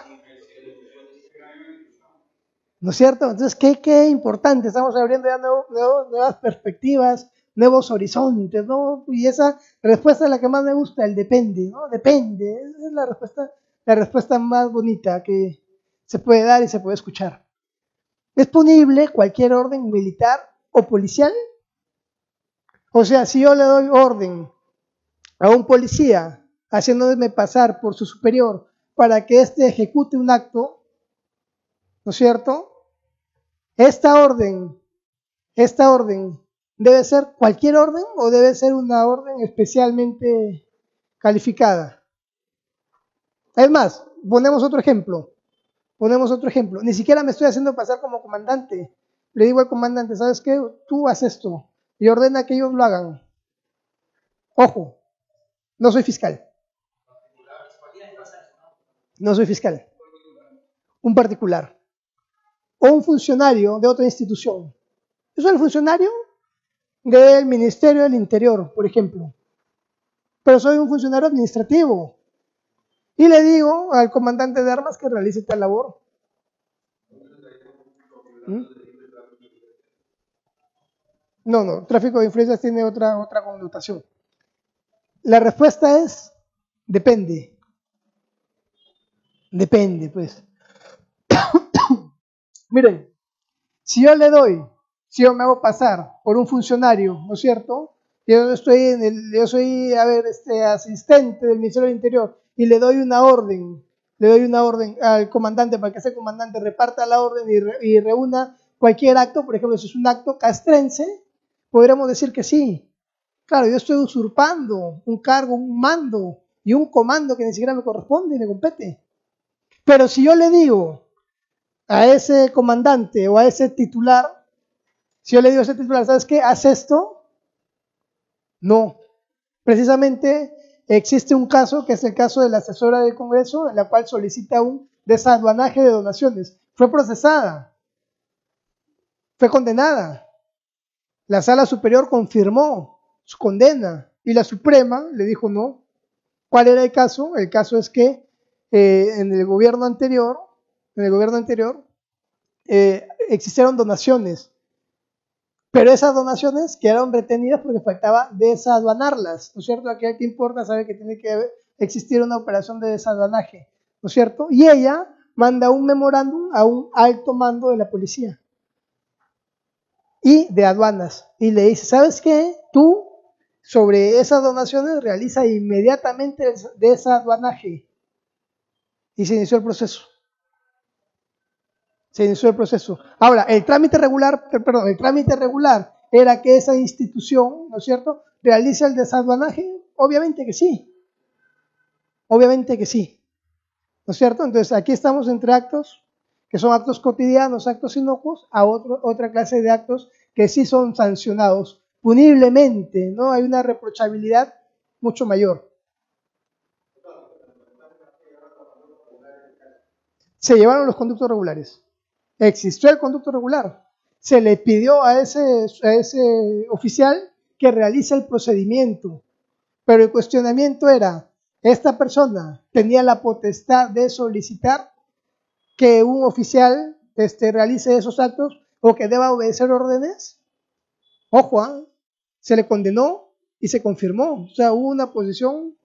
¿No es cierto? Entonces, qué importante, estamos abriendo ya nuevas perspectivas, nuevos horizontes, ¿no? Y esa respuesta es la que más me gusta, el depende, ¿no? Depende, esa es la respuesta más bonita que se puede dar y se puede escuchar. ¿Es punible cualquier orden militar o policial? O sea, si yo le doy orden a un policía haciéndome pasar por su superior para que éste ejecute un acto, ¿no es cierto? Esta orden debe ser cualquier orden o debe ser una orden especialmente calificada. Es más, ponemos otro ejemplo. Ni siquiera me estoy haciendo pasar como comandante. Le digo al comandante, ¿sabes qué? Tú haces esto y ordena que ellos lo hagan. Ojo, no soy fiscal. No soy fiscal. Un particular. O un funcionario de otra institución. Yo soy el funcionario del Ministerio del Interior, por ejemplo. Pero soy un funcionario administrativo. Y le digo al comandante de armas que realice tal labor. No, tráfico de influencias tiene otra connotación. La respuesta es, depende. Depende, pues. Miren, si yo me hago pasar por un funcionario, ¿no es cierto? Yo soy, asistente del Ministerio del Interior y le doy una orden al comandante para que ese comandante reparta la orden y reúna cualquier acto, por ejemplo, si es un acto castrense, podríamos decir que sí. Claro, yo estoy usurpando un cargo, un mando y un comando que ni siquiera me corresponde y me compete. Pero si yo le digo a ese comandante o a ese titular, ¿sabes qué? ¿Haz esto? No. Precisamente existe un caso, que es el caso de la asesora del Congreso, en la cual solicita un desaduanaje de donaciones. Fue procesada, fue condenada. La Sala Superior confirmó su condena y la Suprema le dijo no. ¿Cuál era el caso? El caso es que en el gobierno anterior, existieron donaciones, pero esas donaciones quedaron retenidas porque faltaba desaduanarlas, ¿no es cierto? Aquí ¿qué importa? Sabe que tiene que existir una operación de desaduanaje, ¿no es cierto? Y ella manda un memorándum a un alto mando de la policía y de aduanas y le dice, ¿sabes qué? Tú sobre esas donaciones realiza inmediatamente el desaduanaje. Y se inició el proceso. Ahora, el trámite regular era que esa institución, ¿no es cierto?, realice el desaduanaje. Obviamente que sí, ¿no es cierto? Entonces, aquí estamos entre actos que son actos cotidianos, actos inocuos, a otra clase de actos que sí son sancionados puniblemente, ¿no? Hay una reprochabilidad mucho mayor. Se llevaron los conductos regulares. Existió el conducto regular. Se le pidió a ese oficial que realice el procedimiento. Pero el cuestionamiento era, ¿esta persona tenía la potestad de solicitar que un oficial realice esos actos o que deba obedecer órdenes? Ojo, se le condenó y se confirmó. O sea, hubo una posición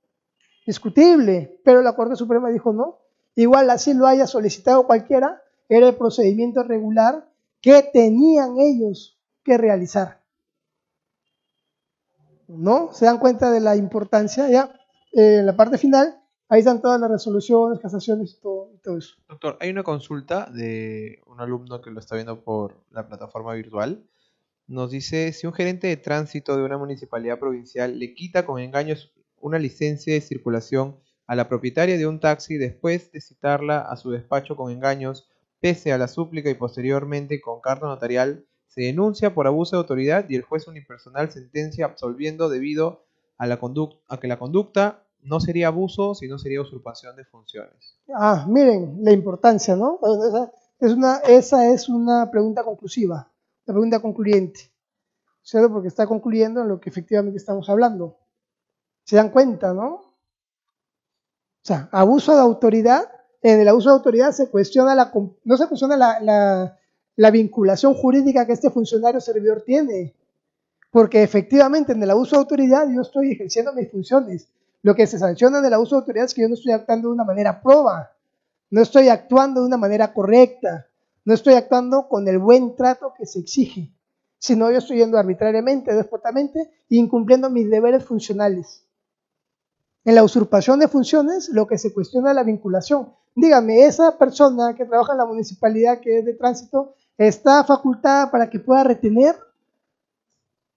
discutible, pero la Corte Suprema dijo no. Igual así lo haya solicitado cualquiera, era el procedimiento regular que tenían ellos que realizar. ¿No? ¿Se dan cuenta de la importancia? Ya, en la parte final, ahí están todas las resoluciones, casaciones y todo eso. Doctor, hay una consulta de un alumno que lo está viendo por la plataforma virtual. Nos dice, si un gerente de tránsito de una municipalidad provincial le quita con engaños una licencia de circulación a la propietaria de un taxi después de citarla a su despacho con engaños, pese a la súplica y posteriormente con carta notarial, se denuncia por abuso de autoridad y el juez unipersonal sentencia absolviendo debido a que la conducta no sería abuso, sino sería usurpación de funciones. Miren la importancia, ¿no? Esa es una pregunta conclusiva, una pregunta concluyente, ¿cierto? Porque está concluyendo en lo que efectivamente estamos hablando. ¿Se dan cuenta, no? O sea, abuso de autoridad. En el abuso de autoridad se cuestiona no se cuestiona la vinculación jurídica que este funcionario servidor tiene, porque efectivamente en el abuso de autoridad yo estoy ejerciendo mis funciones. Lo que se sanciona en el abuso de autoridad es que yo no estoy actuando de una manera proba, no estoy actuando de una manera correcta, no estoy actuando con el buen trato que se exige, sino yo estoy yendo arbitrariamente, déspotamente, incumpliendo mis deberes funcionales. En la usurpación de funciones, lo que se cuestiona es la vinculación. dígame, esa persona que trabaja en la municipalidad que es de tránsito, ¿está facultada para que pueda retener?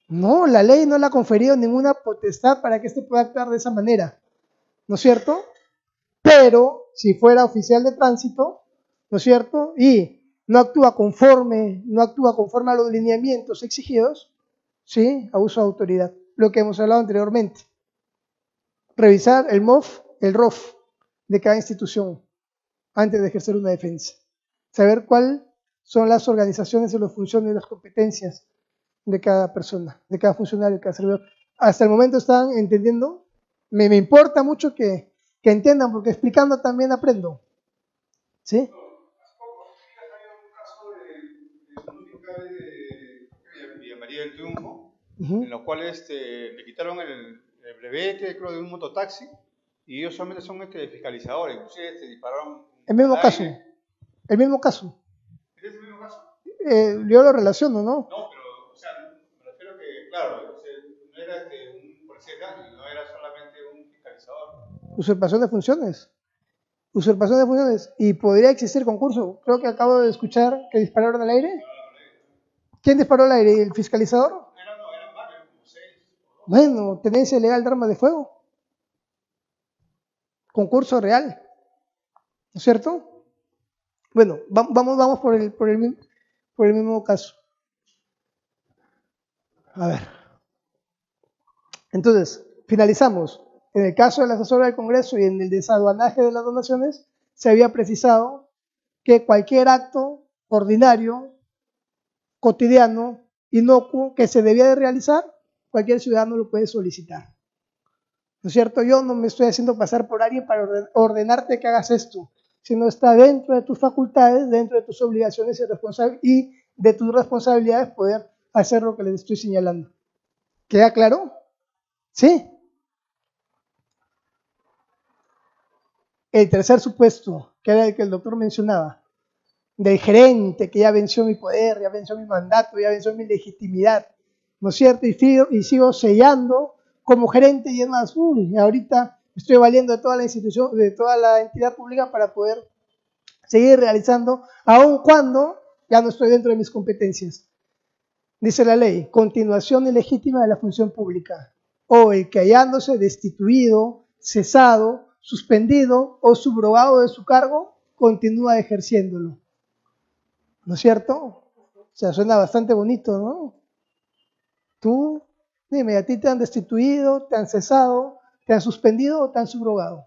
No, la ley no le ha conferido ninguna potestad para que éste pueda actuar de esa manera, ¿no es cierto? Pero si fuera oficial de tránsito, ¿no es cierto? Y no actúa conforme a los lineamientos exigidos, ¿sí? Abuso de autoridad, lo que hemos hablado anteriormente. Revisar el MOF, el ROF de cada institución antes de ejercer una defensa. Saber cuáles son las organizaciones y las funciones y las competencias de cada persona, de cada funcionario, de cada servidor. Hasta el momento están entendiendo. Me importa mucho que entiendan, porque explicando también aprendo. ¿Sí? Villa María del Triunfo, en los cuales le quitaron el brevete, creo, de un mototaxi, y ellos solamente son fiscalizadores, inclusive dispararon. El mismo caso. El mismo caso. ¿Es el mismo caso? Yo lo relaciono, ¿no? No, pero, o sea, me refiero que, claro, no era un policía y no era solamente un fiscalizador. Usurpación de funciones. Usurpación de funciones. Y podría existir concurso. Creo que acabo de escuchar que dispararon al aire. ¿Quién disparó al aire? ¿El fiscalizador? Eran varios, como 6. Bueno, tenencia ilegal de armas de fuego. Concurso real. ¿No es cierto? Bueno, vamos por el mismo caso. A ver. Entonces, finalizamos. En el caso de la asesora del Congreso y en el desaduanaje de las donaciones, se había precisado que cualquier acto ordinario, cotidiano, inocuo, que se debía de realizar, cualquier ciudadano lo puede solicitar. ¿No es cierto? Yo no me estoy haciendo pasar por alguien para ordenarte que hagas esto, sino está dentro de tus facultades, dentro de tus obligaciones y de tus responsabilidades poder hacer lo que les estoy señalando. ¿Queda claro? ¿Sí? El tercer supuesto, que era el que el doctor mencionaba, del gerente que ya venció mi poder, ya venció mi mandato, ya venció mi legitimidad, ¿no es cierto? Y sigo sellando como gerente y es más, ahorita estoy valiendo de toda la institución, de toda la entidad pública para poder seguir realizando, aun cuando ya no estoy dentro de mis competencias. Dice la ley, continuación ilegítima de la función pública, o el que hallándose destituido, cesado, suspendido o subrogado de su cargo, continúa ejerciéndolo. ¿No es cierto? O sea, suena bastante bonito, ¿no? Tú, dime, ¿a ti te han destituido, te han cesado, te han suspendido o te han subrogado?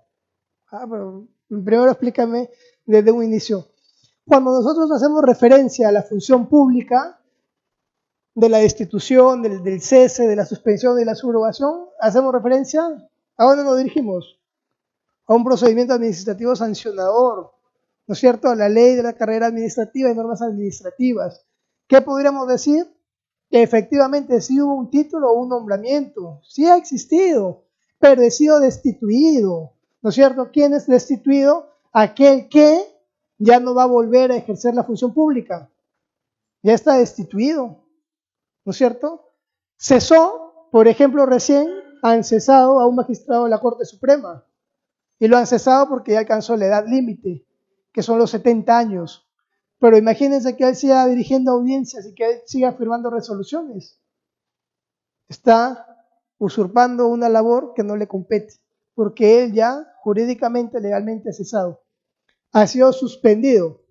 Pero primero explícame desde un inicio. Cuando nosotros hacemos referencia a la función pública, de la destitución, del cese, de la suspensión, de la subrogación, hacemos referencia, ¿a dónde nos dirigimos? A un procedimiento administrativo sancionador, ¿no es cierto? A la ley de la carrera administrativa y normas administrativas. ¿Qué podríamos decir? Que efectivamente sí hubo un título o un nombramiento, sí ha existido, pero he sido destituido, ¿no es cierto? ¿Quién es destituido? Aquel que ya no va a volver a ejercer la función pública, ya está destituido, ¿no es cierto? Cesó, por ejemplo, recién han cesado a un magistrado de la Corte Suprema y lo han cesado porque ya alcanzó la edad límite, que son los 70 años. Pero imagínense que él siga dirigiendo audiencias y que él siga firmando resoluciones. Está usurpando una labor que no le compete, porque él ya jurídicamente, legalmente ha cesado. Ha sido suspendido.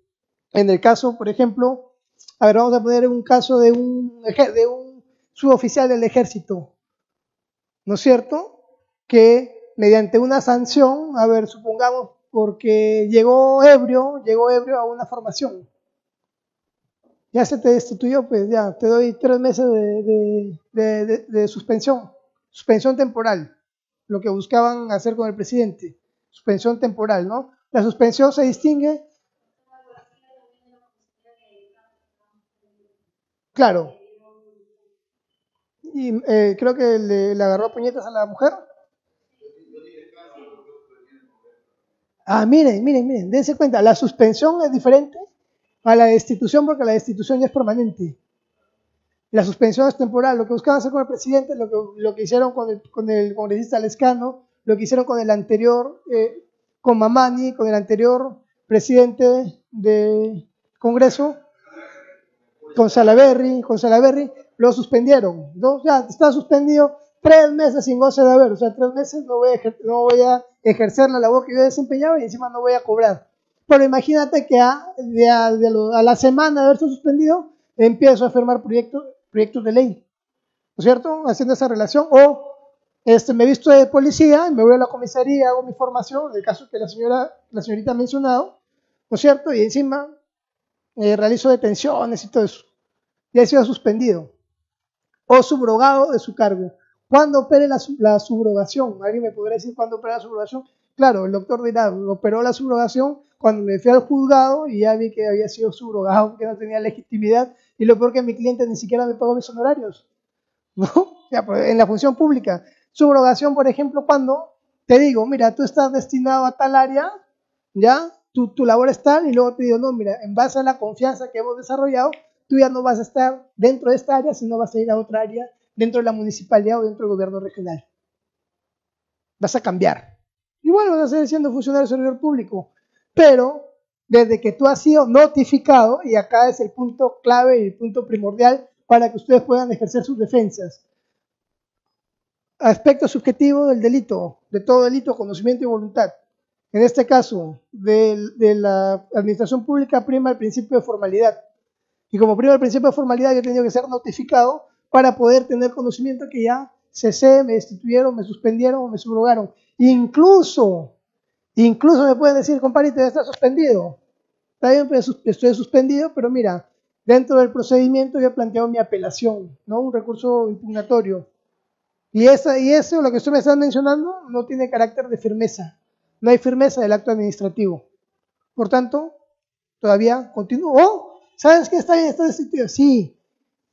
En el caso, por ejemplo, a ver, vamos a poner un caso de un suboficial del ejército, ¿no es cierto? Que mediante una sanción, a ver, supongamos, porque llegó ebrio a una formación. Ya se te destituyó, pues ya, te doy 3 meses de suspensión temporal, lo que buscaban hacer con el presidente, suspensión temporal, ¿no? La suspensión se distingue. Claro. Y creo que le agarró puñetas a la mujer. Miren, dense cuenta, la suspensión es diferente a la destitución porque la destitución ya es permanente. La suspensión es temporal. Lo que buscaban hacer con el presidente, lo que hicieron con el congresista Lescano, lo que hicieron con el anterior, con Mamani, con el anterior presidente del Congreso, con Salaverry, lo suspendieron, ¿no? Ya está suspendido 3 meses sin goce de haber, o sea, 3 meses no voy a ejercer la labor que yo he desempeñado y encima no voy a cobrar. Pero imagínate que a la semana de haberse suspendido, empiezo a firmar proyectos de ley, ¿no es cierto? Haciendo esa relación, o me visto de policía, me voy a la comisaría, hago mi formación, en el caso que la señorita ha mencionado, ¿no es cierto? Y encima realizo detenciones y todo eso. Y ha sido suspendido o subrogado de su cargo. ¿Cuándo opere la subrogación? ¿Alguien me podría decir cuándo opera la subrogación? Claro, el doctor dirá, operó la subrogación cuando me fui al juzgado y ya vi que había sido subrogado, que no tenía legitimidad, y lo peor que mi cliente ni siquiera me pagó mis honorarios, ¿no? Ya, pues, en la función pública. Subrogación, por ejemplo, cuando te digo, mira, tú estás destinado a tal área, ¿ya? Tu labor es tal, y luego te digo, no, mira, en base a la confianza que hemos desarrollado, tú ya no vas a estar dentro de esta área, sino vas a ir a otra área dentro de la municipalidad o dentro del gobierno regional. Vas a cambiar. Y bueno, vas a seguir siendo funcionario servidor público. Pero desde que tú has sido notificado, y acá es el punto clave y el punto primordial para que ustedes puedan ejercer sus defensas. Aspecto subjetivo del delito, de todo delito, conocimiento y voluntad. En este caso, de la administración pública prima el principio de formalidad. Y como prima el principio de formalidad, yo he tenido que ser notificado para poder tener conocimiento que ya cesé, me destituyeron, me suspendieron o me subrogaron. Incluso me pueden decir, compadrito, ya está suspendido. Está bien, pues estoy suspendido, pero mira, dentro del procedimiento yo he planteado mi apelación, ¿no? Un recurso impugnatorio. Y eso, lo que usted me está mencionando, no tiene carácter de firmeza. No hay firmeza del acto administrativo. Por tanto, todavía continúo. Oh, ¿sabes qué? Está bien, está destituido. Sí,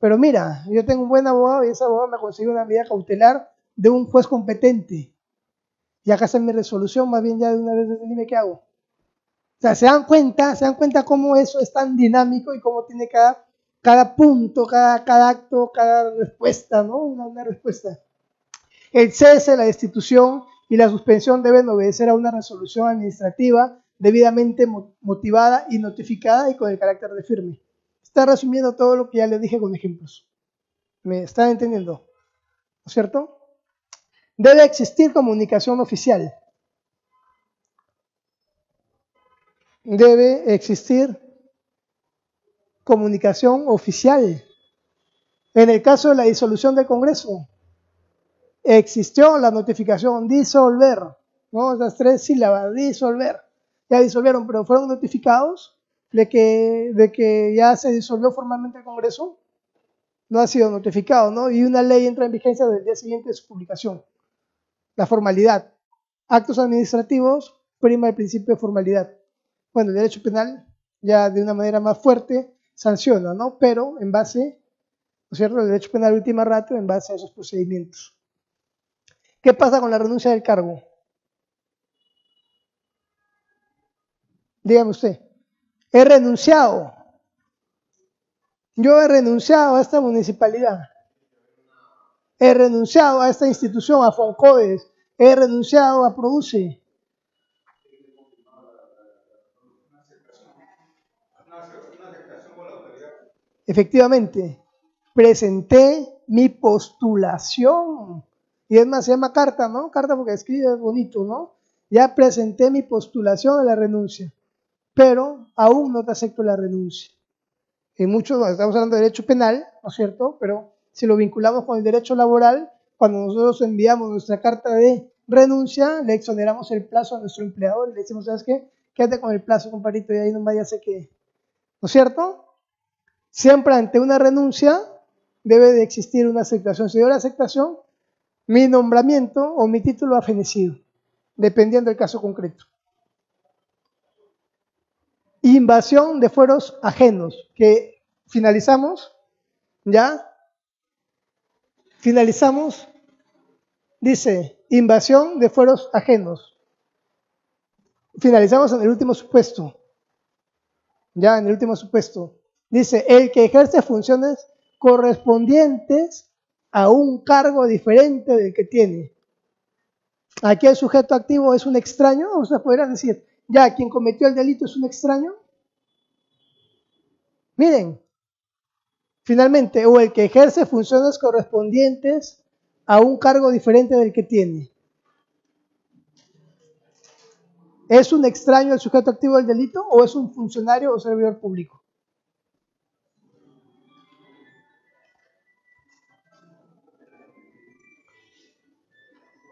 pero mira, yo tengo un buen abogado y ese abogado me consiguió una medida cautelar de un juez competente. Y acá está mi resolución, más bien ya de una vez dime qué hago. O sea, se dan cuenta cómo eso es tan dinámico y cómo tiene cada punto, cada acto, cada respuesta, ¿no? Una respuesta. El cese, la destitución y la suspensión deben obedecer a una resolución administrativa debidamente motivada y notificada y con el carácter de firme. Está resumiendo todo lo que ya les dije con ejemplos. ¿Me están entendiendo? ¿No es cierto? Debe existir comunicación oficial. Debe existir comunicación oficial. En el caso de la disolución del Congreso, existió la notificación disolver, ¿no? Esas 3 sílabas, disolver. Ya disolvieron, pero fueron notificados de que ya se disolvió formalmente el Congreso. No ha sido notificado, ¿no? Y una ley entra en vigencia desde el día siguiente de su publicación. La formalidad. Actos administrativos prima el principio de formalidad. Bueno, el derecho penal ya de una manera más fuerte sanciona, ¿no? Pero en base, ¿no es cierto?, el derecho penal última ratio en base a esos procedimientos. ¿Qué pasa con la renuncia del cargo? Dígame usted. He renunciado. Yo he renunciado a esta municipalidad. He renunciado a esta institución, a Foncodes. He renunciado a Produce. Efectivamente, presenté mi postulación. Y es más, se llama carta, ¿no? Carta porque escribe bonito, ¿no? Ya presenté mi postulación a la renuncia, pero aún no te acepto la renuncia. En muchos, estamos hablando de derecho penal, ¿no es cierto? Pero si lo vinculamos con el derecho laboral, cuando nosotros enviamos nuestra carta de renuncia, le exoneramos el plazo a nuestro empleador y le decimos, ¿sabes qué? Quédate con el plazo, compadrito, y ahí no vaya a ser que, ¿no es cierto? Siempre ante una renuncia debe de existir una aceptación. Si dio la aceptación, mi nombramiento o mi título ha fenecido, dependiendo del caso concreto. Invasión de fueros ajenos, que finalizamos, ¿ya? Finalizamos, dice, invasión de fueros ajenos. Finalizamos en el último supuesto, ya en el último supuesto. Dice, el que ejerce funciones correspondientes a un cargo diferente del que tiene. Aquí el sujeto activo es un extraño, ustedes podrían decir, Ya, quien cometió el delito es un extraño. Miren, finalmente, o el que ejerce funciones correspondientes a un cargo diferente del que tiene. ¿Es un extraño el sujeto activo del delito o es un funcionario o servidor público?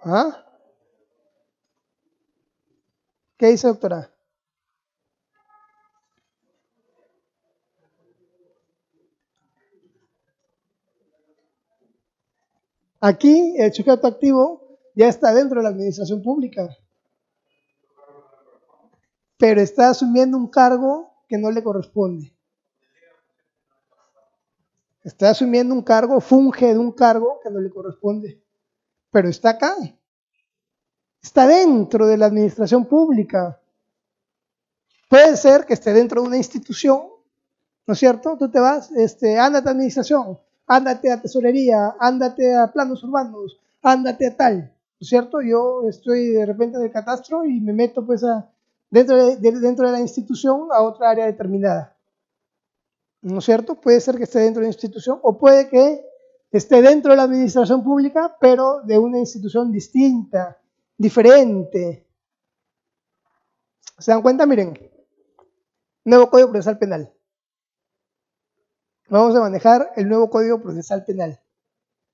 ¿Ah? ¿Qué dice, doctora? Aquí el sujeto activo ya está dentro de la administración pública, pero está asumiendo un cargo que no le corresponde. Está asumiendo un cargo, funge de un cargo que no le corresponde, pero está acá. Está dentro de la administración pública. Puede ser que esté dentro de una institución, ¿no es cierto? Tú te vas, ándate a administración, ándate a tesorería, ándate a planos urbanos, ándate a tal, ¿no es cierto? Yo estoy de repente en el catastro y me meto pues dentro de la institución a otra área determinada, ¿no es cierto? Puede ser que esté dentro de la institución o puede que esté dentro de la administración pública, pero de una institución distinta, diferente. ¿Se dan cuenta? Miren, nuevo Código Procesal Penal. Vamos a manejar el nuevo Código Procesal Penal,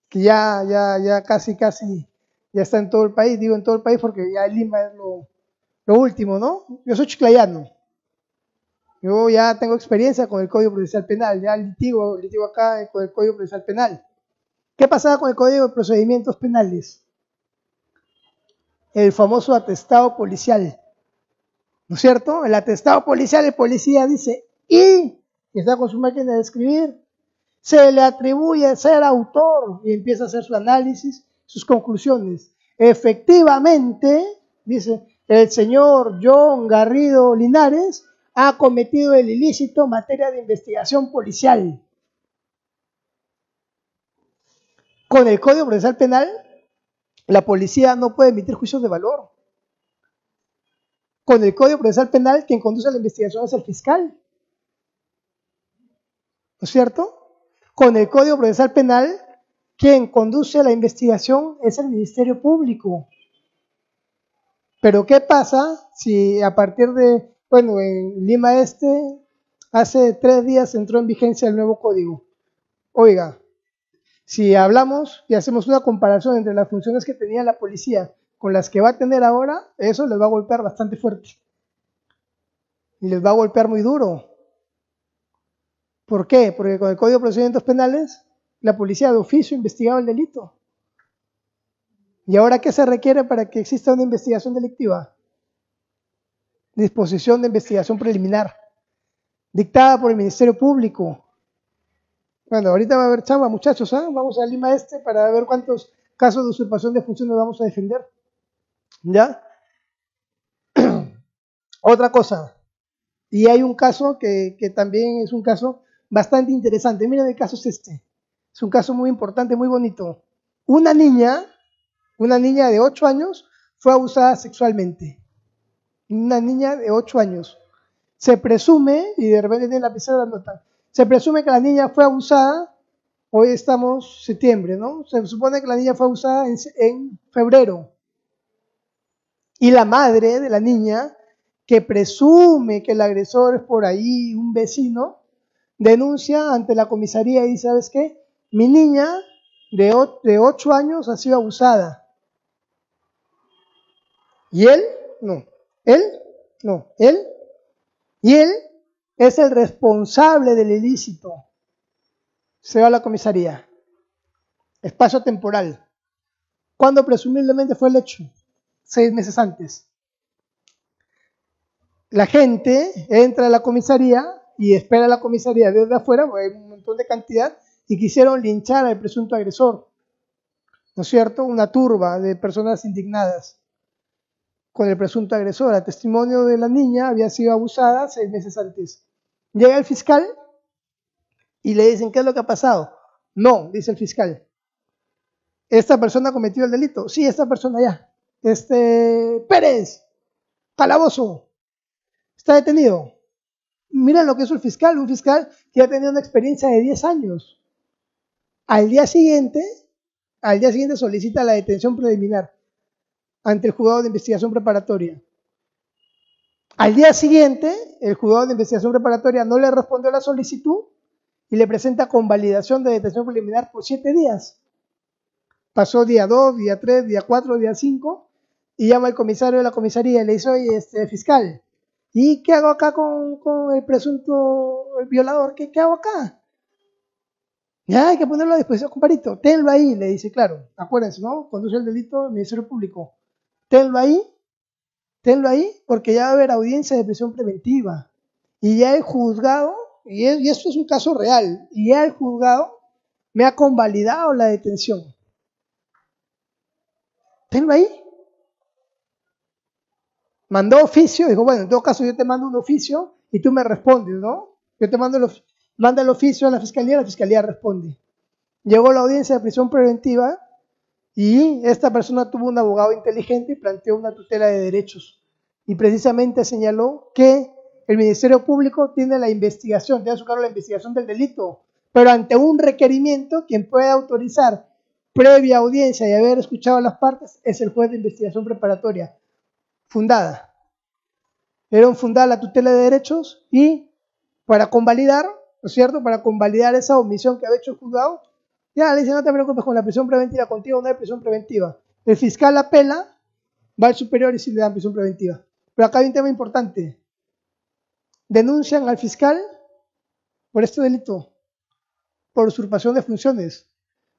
que ya casi ya está en todo el país. Digo en todo el país porque ya Lima es lo último, ¿no? Yo soy chiclayano. Yo ya tengo experiencia con el Código Procesal Penal, ya litigo acá con el Código Procesal Penal. ¿Qué pasaba con el Código de Procedimientos Penales? El famoso atestado policial, ¿no es cierto? El atestado policial, el policía dice, y está con su máquina de escribir, se le atribuye ser autor y empieza a hacer su análisis, sus conclusiones. Efectivamente, dice, el señor John Garrido Linares ha cometido el ilícito en materia de investigación policial. Con el Código Procesal Penal, la policía no puede emitir juicios de valor. Con el Código Procesal Penal, quien conduce la investigación es el fiscal. ¿No es cierto? Con el Código Procesal Penal, quien conduce la investigación es el Ministerio Público. Pero ¿qué pasa si a partir de, bueno, en Lima hace 3 días entró en vigencia el nuevo código? Oiga, si hablamos y hacemos una comparación entre las funciones que tenía la policía con las que va a tener ahora, eso les va a golpear bastante fuerte. Y les va a golpear muy duro. ¿Por qué? Porque con el Código de Procedimientos Penales, la policía de oficio investigaba el delito. ¿Y ahora qué se requiere para que exista una investigación delictiva? Disposición de investigación preliminar, dictada por el Ministerio Público. Bueno, ahorita va a haber chamba, muchachos, ¿eh? Vamos a Lima para ver cuántos casos de usurpación de funciones vamos a defender. ¿Ya? Otra cosa, y hay un caso que también es un caso bastante interesante. Miren, el caso es este. Es un caso muy importante, muy bonito. Una niña de 8 años fue abusada sexualmente. Una niña de 8 años. Se presume, y de repente tiene la lapicero la nota, se presume que la niña fue abusada, hoy estamos septiembre, ¿no? Se supone que la niña fue abusada en febrero. Y la madre de la niña, que presume que el agresor es por ahí un vecino, denuncia ante la comisaría y dice, ¿sabes qué? Mi niña de 8 años ha sido abusada. Y él, no. Él, no. Él, y él es el responsable del ilícito. Se va a la comisaría. Espacio temporal. ¿Cuándo presumiblemente fue el hecho? 6 meses antes. La gente entra a la comisaría y espera a la comisaría desde afuera, porque hay un montón de cantidad, y quisieron linchar al presunto agresor. ¿No es cierto? Una turba de personas indignadas con el presunto agresor. A testimonio de la niña, había sido abusada 6 meses antes. Llega el fiscal y le dicen, ¿qué es lo que ha pasado? No, dice el fiscal. ¿Esta persona ha cometido el delito? Sí, esta persona ya. Pérez, calabozo. está detenido. Mira lo que hizo el fiscal, un fiscal que ha tenido una experiencia de 10 años. Al día siguiente solicita la detención preliminar ante el juzgado de investigación preparatoria. Al día siguiente, el juzgado de investigación preparatoria no le respondió a la solicitud y le presenta convalidación de detención preliminar por 7 días. Pasó día 2, día 3, día 4, día 5 y llama al comisario de la comisaría y le dice, oye, fiscal, ¿y qué hago acá con el presunto violador? ¿Qué hago acá? Ya hay que ponerlo a disposición, compadrito. Tenlo ahí, le dice, claro. Acuérdense, ¿no? Conduce el delito al Ministerio Público. Tenlo ahí, porque ya va a haber audiencia de prisión preventiva. Y ya el juzgado, y esto es un caso real, y ya el juzgado me ha convalidado la detención. Tenlo ahí. Mandó oficio, dijo, bueno, en todo caso yo te mando un oficio y tú me respondes, ¿no? Yo te manda el oficio a la fiscalía responde. Llegó la audiencia de prisión preventiva y esta persona tuvo un abogado inteligente y planteó una tutela de derechos. Y precisamente señaló que el Ministerio Público tiene la investigación, tiene a su cargo la investigación del delito, pero ante un requerimiento, quien puede autorizar previa audiencia y haber escuchado a las partes es el juez de investigación preparatoria, fundada. Era fundada la tutela de derechos y para convalidar, ¿no es cierto? Para convalidar esa omisión que había hecho el juzgado, ya le dice, no te preocupes con la prisión preventiva, contigo no hay prisión preventiva. El fiscal apela, va al superior y sí le dan prisión preventiva. Pero acá hay un tema importante. Denuncian al fiscal por este delito, por usurpación de funciones,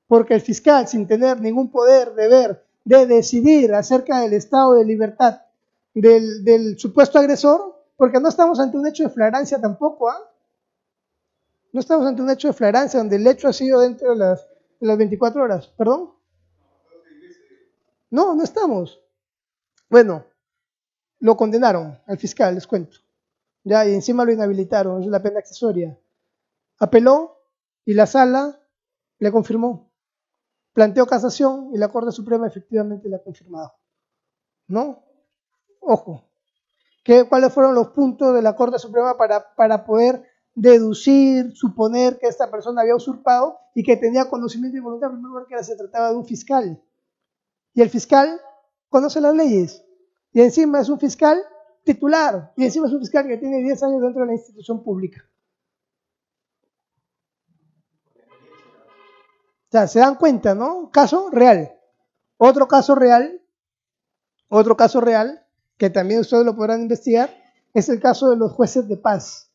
porque el fiscal, sin tener ningún poder, deber de decidir acerca del estado de libertad del supuesto agresor, porque no estamos ante un hecho de flagrancia tampoco, ¿ah? No estamos ante un hecho de flagrancia donde el hecho ha sido dentro de las 24 horas. ¿Perdón? No estamos. Bueno, lo condenaron al fiscal, les cuento. Ya, y encima lo inhabilitaron, es la pena accesoria. Apeló y la sala le confirmó. Planteó casación y la Corte Suprema efectivamente le ha confirmado. ¿No? Ojo. ¿Cuáles fueron los puntos de la Corte Suprema para poder deducir, suponer que esta persona había usurpado y que tenía conocimiento y voluntad? En primer lugar, que se trataba de un fiscal. Y el fiscal conoce las leyes. Y encima es un fiscal titular. Y encima es un fiscal que tiene 10 años dentro de la institución pública. O sea, se dan cuenta, ¿no? Caso real. Otro caso real, que también ustedes lo podrán investigar, es el caso de los jueces de paz.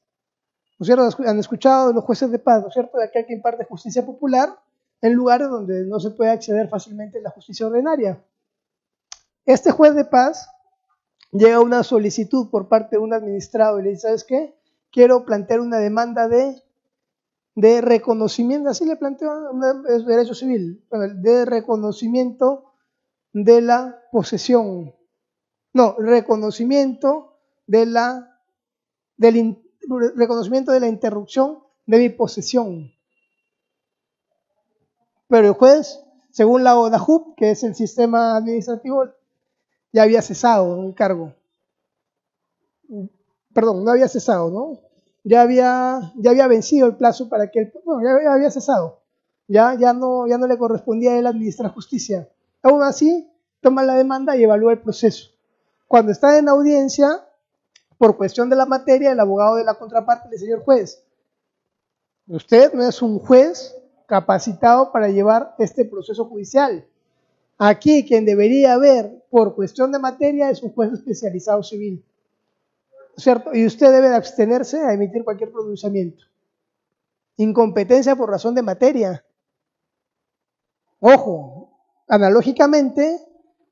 ¿No es cierto? Han escuchado de los jueces de paz, ¿no es cierto? De aquel que imparte justicia popular en lugares donde no se puede acceder fácilmente a la justicia ordinaria. Este juez de paz llega a una solicitud por parte de un administrado y le dice, ¿sabes qué? Quiero plantear una demanda de reconocimiento, así le planteó, es derecho civil, de reconocimiento de la posesión. No, reconocimiento de la interrupción de mi posesión. Pero el juez, según la ODAJUP, que es el sistema administrativo, ya había cesado el cargo. Perdón, no había cesado, ¿no? Ya había vencido el plazo para que ya había cesado. Ya no le correspondía a él administrar justicia. Aún así, toma la demanda y evalúa el proceso. Cuando está en audiencia, por cuestión de la materia, el abogado de la contraparte le dice, señor juez, usted no es un juez capacitado para llevar este proceso judicial. Aquí quien debería haber, por cuestión de materia, es un juez especializado civil, ¿cierto? Y usted debe de abstenerse a emitir cualquier pronunciamiento. Incompetencia por razón de materia. Ojo, analógicamente,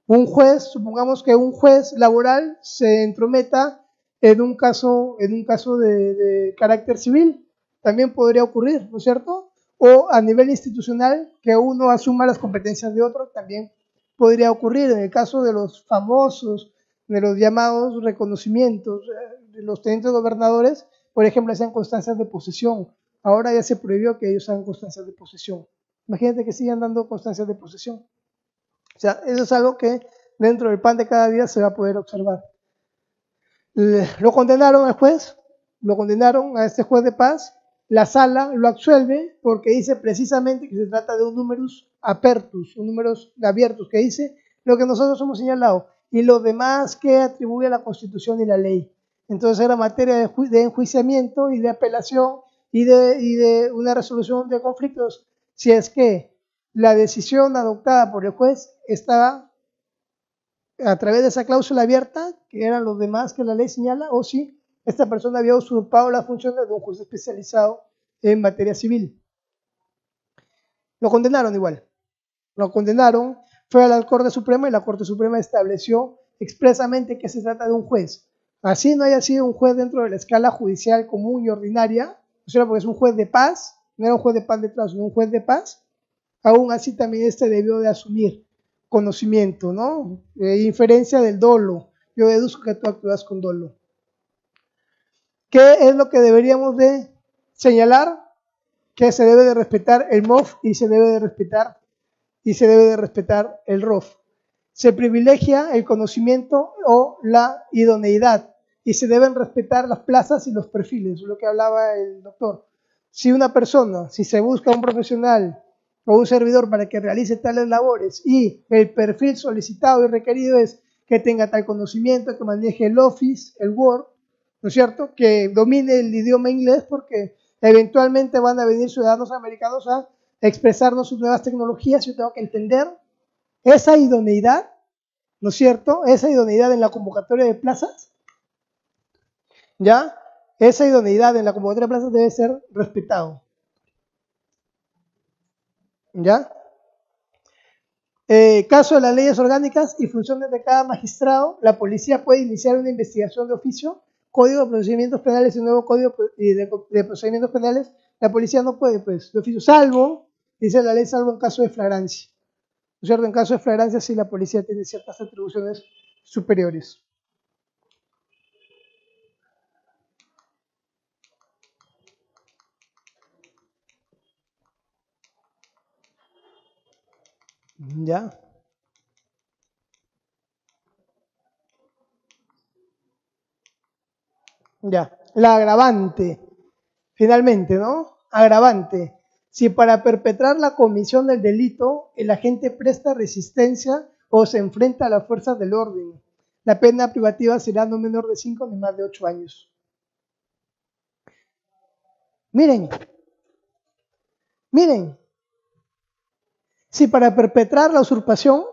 un juez, supongamos que un juez laboral se entrometa en un caso de carácter civil, también podría ocurrir, ¿no es cierto? O a nivel institucional, que uno asuma las competencias de otro, también podría ocurrir. En el caso de los famosos, de los llamados reconocimientos, de los tenientes gobernadores, por ejemplo, hacían constancias de posesión. Ahora ya se prohibió que ellos hagan constancias de posesión. Imagínate que sigan dando constancias de posesión. O sea, eso es algo que dentro del pan de cada día se va a poder observar. Lo condenaron al juez, lo condenaron a este juez de paz. La sala lo absuelve porque dice precisamente que se trata de un numerus apertus, un números abiertos, que dice lo que nosotros hemos señalado y lo demás que atribuye a la Constitución y la ley. Entonces era materia de enjuiciamiento y de apelación y de una resolución de conflictos si es que la decisión adoptada por el juez estaba a través de esa cláusula abierta, que eran los demás que la ley señala, o si esta persona había usurpado las funciones de un juez especializado en materia civil. Lo condenaron igual. Lo condenaron, fue a la Corte Suprema y la Corte Suprema estableció expresamente que se trata de un juez. Así no haya sido un juez dentro de la escala judicial común y ordinaria, o sea, porque es un juez de paz, no era un juez de paz de traslado, sino un juez de paz, aún así también debió de asumir conocimiento, ¿no? Inferencia del dolo. Yo deduzco que tú actúas con dolo. ¿Qué es lo que deberíamos de señalar? Que se debe de respetar el MOF y se debe de respetar el ROF. Se privilegia el conocimiento o la idoneidad y se deben respetar las plazas y los perfiles, lo que hablaba el doctor. Si una persona, si se busca un profesional o un servidor para que realice tales labores y el perfil solicitado y requerido es que tenga tal conocimiento, que maneje el Office, el Word, ¿no es cierto? Que domine el idioma inglés porque eventualmente van a venir ciudadanos americanos a expresarnos sus nuevas tecnologías. Yo tengo que entender esa idoneidad, ¿no es cierto? Esa idoneidad en la convocatoria de plazas, ¿ya? Esa idoneidad en la convocatoria de plazas debe ser respetado, ¿ya? Caso de las leyes orgánicas y funciones de cada magistrado, la policía puede iniciar una investigación de oficio, Código de Procedimientos Penales y nuevo Código de Procedimientos Penales. La policía no puede, pues, de oficio, salvo, dice la ley, salvo en caso de flagrancia. ¿No es cierto? En caso de flagrancia sí la policía tiene ciertas atribuciones superiores. ¿Ya? Ya. La agravante, finalmente, ¿no? Agravante. Si para perpetrar la comisión del delito el agente presta resistencia o se enfrenta a las fuerzas del orden, la pena privativa será no menor de 5 ni más de 8 años. Miren, si para perpetrar la usurpación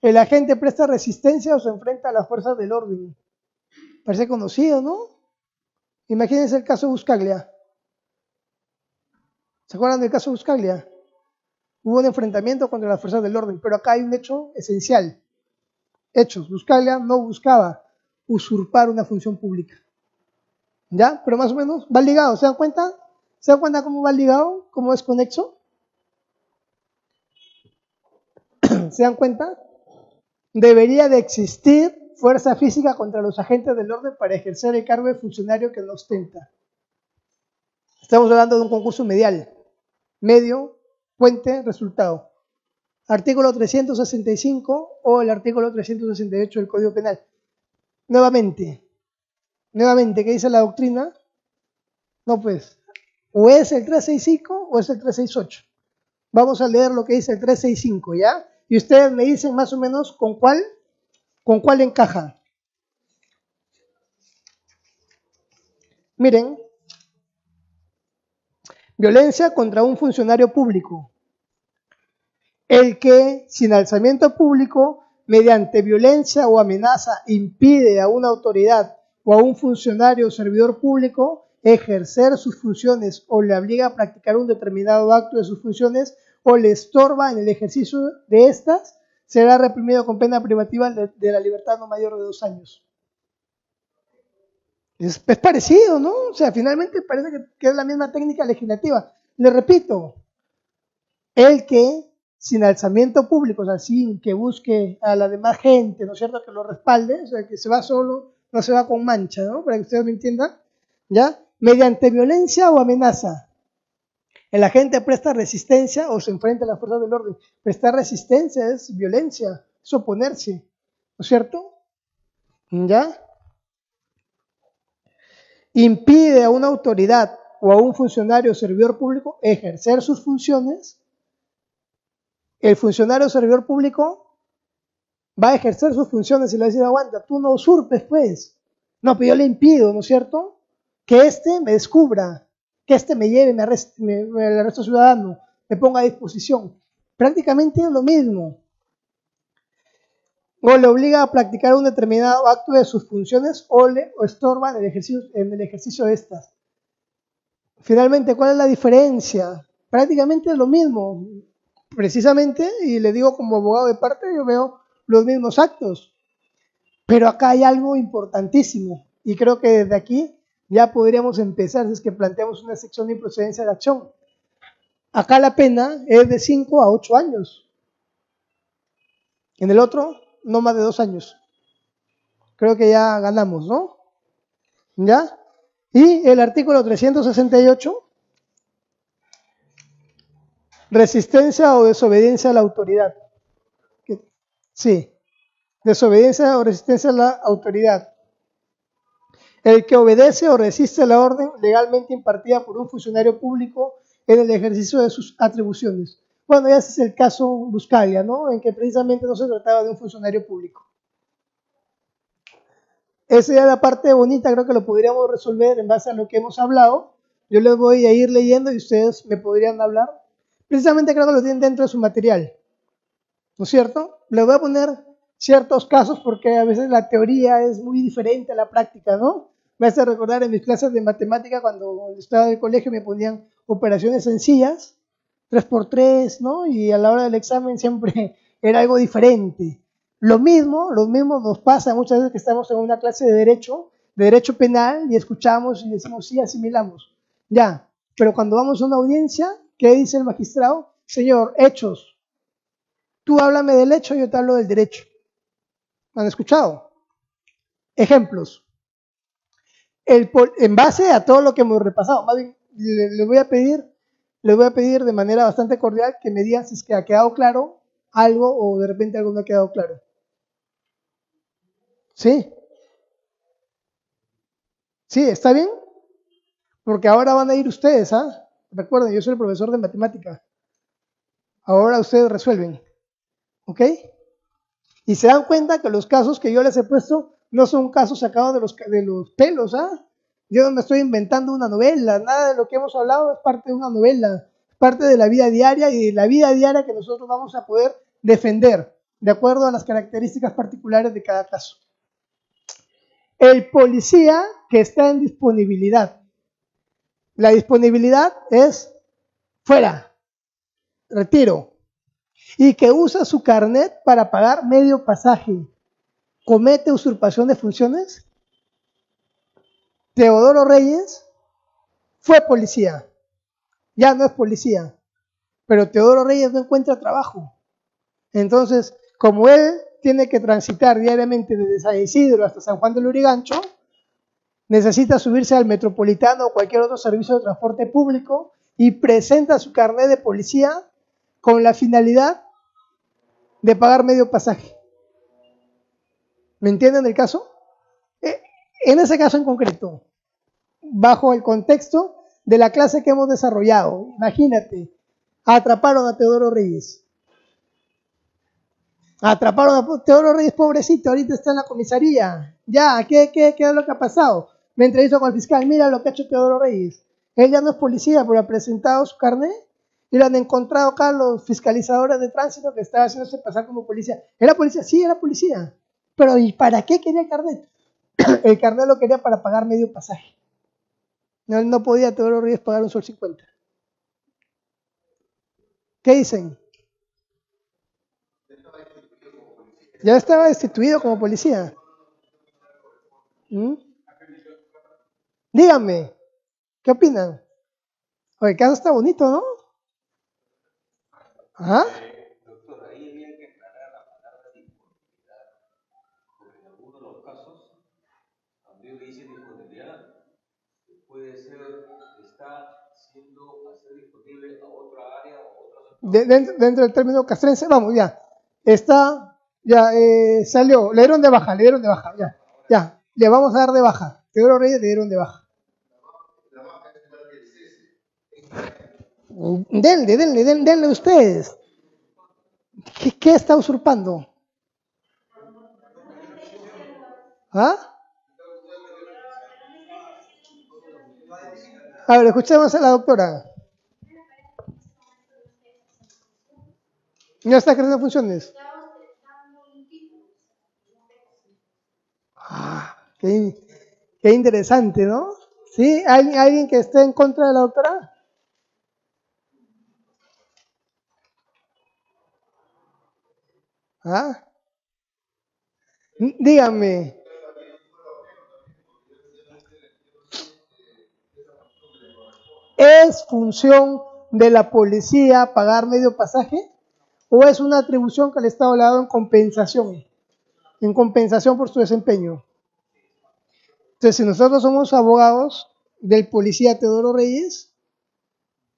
el agente presta resistencia o se enfrenta a las fuerzas del orden, parece conocido, ¿no? Imagínense el caso de Buscaglia. ¿Se acuerdan del caso de Buscaglia? Hubo un enfrentamiento contra las fuerzas del orden, pero acá hay un hecho esencial. Hechos. Buscaglia no buscaba usurpar una función pública. ¿Ya? Pero más o menos va ligado. ¿Se dan cuenta? ¿Se dan cuenta cómo va ligado? ¿Cómo es conexo? ¿Se dan cuenta? Debería de existir fuerza física contra los agentes del orden para ejercer el cargo de funcionario que no ostenta. Estamos hablando de un concurso medial. Medio, fuente, resultado. Artículo 365 o el artículo 368 del Código Penal. Nuevamente, ¿qué dice la doctrina? No, pues, o es el 365 o es el 368. Vamos a leer lo que dice el 365, ¿ya? Y ustedes me dicen más o menos con cuál encaja. Miren, violencia contra un funcionario público. El que, sin alzamiento público, mediante violencia o amenaza, impide a una autoridad o a un funcionario o servidor público ejercer sus funciones o le obliga a practicar un determinado acto de sus funciones o le estorba en el ejercicio de estas, será reprimido con pena privativa de la libertad no mayor de 2 años. Es parecido, ¿no? O sea, finalmente parece que es la misma técnica legislativa. Le repito, el que sin alzamiento público, o sea, sin que busque a la demás gente, ¿no es cierto?, que lo respalde, o sea, que se va solo, no se va con mancha, ¿no? Para que ustedes me entiendan, ¿ya? Mediante violencia o amenaza, el agente presta resistencia o se enfrenta a las fuerzas del orden. Prestar resistencia es violencia, es oponerse, ¿no es cierto? ¿Ya? impide a una autoridad o a un funcionario o servidor público ejercer sus funciones, el funcionario o servidor público va a ejercer sus funciones y le va a decir, aguanta, tú no usurpes, pues. No, pero yo le impido, ¿no es cierto? Que éste me descubra, que éste me lleve, me arresto ciudadano, me ponga a disposición. Prácticamente es lo mismo. O le obliga a practicar un determinado acto de sus funciones o estorba en el ejercicio de estas. Finalmente, ¿cuál es la diferencia? Prácticamente es lo mismo. Precisamente, y le digo como abogado de parte, yo veo los mismos actos. Pero acá hay algo importantísimo, y creo que desde aquí ya podríamos empezar, si es que planteamos una sección de improcedencia de acción. Acá la pena es de 5 a 8 años. En el otro, no más de 2 años. Creo que ya ganamos, ¿no? ¿Ya? Y el artículo 368, resistencia o desobediencia a la autoridad. Sí, desobediencia o resistencia a la autoridad. El que obedece o resiste la orden legalmente impartida por un funcionario público en el ejercicio de sus atribuciones. Bueno, ya ese es el caso Buscaglia, ¿no? En que precisamente no se trataba de un funcionario público. Esa ya es la parte bonita, creo que lo podríamos resolver en base a lo que hemos hablado. Yo les voy a ir leyendo y ustedes me podrían hablar. Precisamente creo que lo tienen dentro de su material, ¿no es cierto? Les voy a poner ciertos casos porque a veces la teoría es muy diferente a la práctica, ¿no? Me hace recordar en mis clases de matemática cuando estaba en el colegio me ponían operaciones sencillas, 3×3, ¿no? Y a la hora del examen siempre era algo diferente. Lo mismo nos pasa muchas veces que estamos en una clase de derecho penal, y escuchamos y decimos, sí, asimilamos. Ya, pero cuando vamos a una audiencia, ¿qué dice el magistrado? Señor, hechos. Tú háblame del hecho, yo te hablo del derecho. ¿Han escuchado? Ejemplos. En base a todo lo que hemos repasado, más bien, les voy a pedir de manera bastante cordial que me digan si es que ha quedado claro algo o de repente algo no ha quedado claro. ¿Sí? ¿Sí? ¿Está bien? Porque ahora van a ir ustedes, ¿ah? Recuerden, yo soy el profesor de matemática. Ahora ustedes resuelven. ¿Ok? Y se dan cuenta que los casos que yo les he puesto no son casos sacados de los pelos, ¿ah? Yo no me estoy inventando una novela, nada de lo que hemos hablado es parte de una novela, parte de la vida diaria y de la vida diaria que nosotros vamos a poder defender, de acuerdo a las características particulares de cada caso. El policía que está en disponibilidad. La disponibilidad es fuera, retiro, y que usa su carnet para pagar medio pasaje. ¿Comete usurpación de funciones? Teodoro Reyes fue policía, ya no es policía, pero Teodoro Reyes no encuentra trabajo. Entonces, como él tiene que transitar diariamente desde San Isidro hasta San Juan del Lurigancho, necesita subirse al Metropolitano o cualquier otro servicio de transporte público y presenta su carnet de policía con la finalidad de pagar medio pasaje. ¿Me entienden el caso? En ese caso en concreto, bajo el contexto de la clase que hemos desarrollado, imagínate, atraparon a Teodoro Reyes. Atraparon a Teodoro Reyes, pobrecito, ahorita está en la comisaría. Ya, ¿qué es lo que ha pasado? Me entrevisto con el fiscal, mira lo que ha hecho Teodoro Reyes. Él ya no es policía, pero ha presentado su carnet y lo han encontrado acá los fiscalizadores de tránsito que estaban haciéndose pasar como policía. ¿Era policía? Sí, era policía. Pero ¿y para qué quería el carnet? El carnet lo quería para pagar medio pasaje. No podía Teodoro Reyes pagar $1.50. ¿Qué dicen? Ya estaba destituido como policía. ¿Mm? Díganme, ¿qué opinan? Oye, el caso está bonito, ¿no? Ajá. Doctor, ahí había que aclarar la palabra disponibilidad, porque en algunos de los casos, también le dice disponibilidad, puede ser, está siendo hacer disponible a otra área o otra sector. Dentro del término castrense, vamos, ya. Está, ya salió, le dieron de baja, ya. Le vamos a dar de baja. Teodoro Reyes le dieron de baja. Denle ustedes. ¿Qué está usurpando? ¿Ah? A ver, escuchemos a la doctora. ¿Ya está creando funciones? Qué interesante, ¿no? ¿Sí? ¿Alguien que esté en contra de la doctora? ¿Ah? Dígame. ¿Es función de la policía pagar medio pasaje? ¿O es una atribución que el Estado le ha dado en compensación? En compensación por su desempeño. Entonces, si nosotros somos abogados del policía Teodoro Reyes,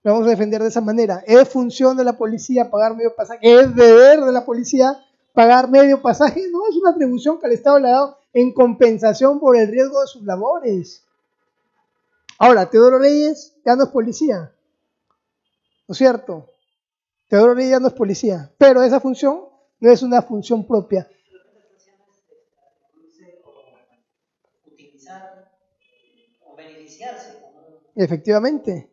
lo vamos a defender de esa manera. ¿Es función de la policía pagar medio pasaje? ¿Es deber de la policía pagar medio pasaje? No, es una atribución que el Estado le ha dado en compensación por el riesgo de sus labores. Ahora, Teodoro Reyes ya no es policía, ¿no es cierto? Teodoro Reyes ya no es policía, pero esa función no es una función propia. Utilizar o beneficiarse. Efectivamente.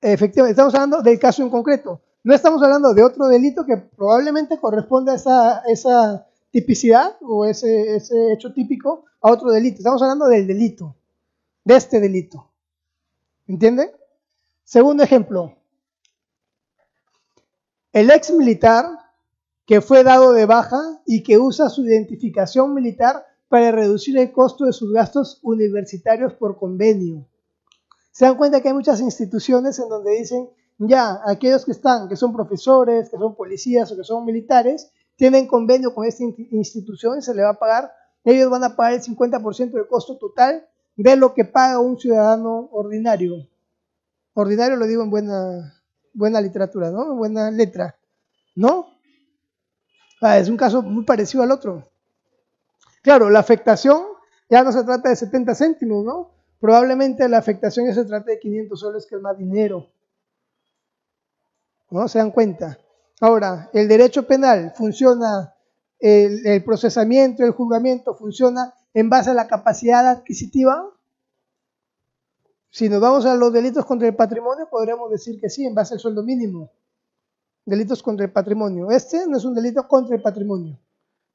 Efectivamente, estamos hablando del caso en concreto. No estamos hablando de otro delito que probablemente corresponde a esa tipicidad o ese hecho típico a otro delito. Estamos hablando del delito, de este delito. ¿Entienden? Segundo ejemplo. El ex militar que fue dado de baja y que usa su identificación militar para reducir el costo de sus gastos universitarios por convenio. Se dan cuenta que hay muchas instituciones en donde dicen, ya, aquellos que son profesores, que son policías o que son militares, tienen convenio con esta institución y se le va a pagar, ellos van a pagar el 50% del costo total de lo que paga un ciudadano ordinario. Ordinario lo digo en buena literatura, ¿no? En buena letra, ¿no? Es un caso muy parecido al otro. Claro, la afectación ya no se trata de 70 céntimos, ¿no? Probablemente la afectación ya se trata de 500 soles, que es más dinero. ¿No? ¿Se dan cuenta? Ahora, el derecho penal funciona, el procesamiento, el juzgamiento funciona en base a la capacidad adquisitiva. Si nos vamos a los delitos contra el patrimonio, podríamos decir que sí, en base al sueldo mínimo. Delitos contra el patrimonio. Este no es un delito contra el patrimonio.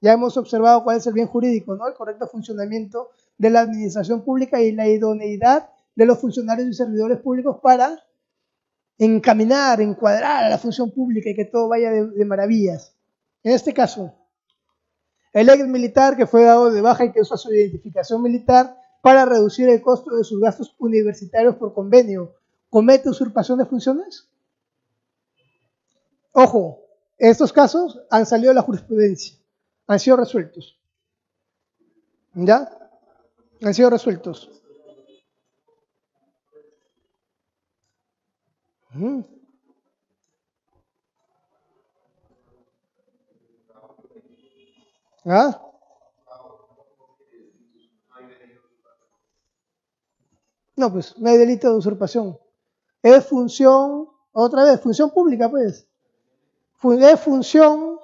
Ya hemos observado cuál es el bien jurídico, ¿no? El correcto funcionamiento de la administración pública y la idoneidad de los funcionarios y servidores públicos para encaminar, encuadrar a la función pública y que todo vaya de maravillas. En este caso, el ex militar que fue dado de baja y que usa su identificación militar para reducir el costo de sus gastos universitarios por convenio, ¿comete usurpación de funciones? Ojo, estos casos han salido de la jurisprudencia, han sido resueltos. ¿Ya? Han sido resueltos. ¿Ah? No, pues no hay delito de usurpación. Es función, otra vez, función pública, pues. Es función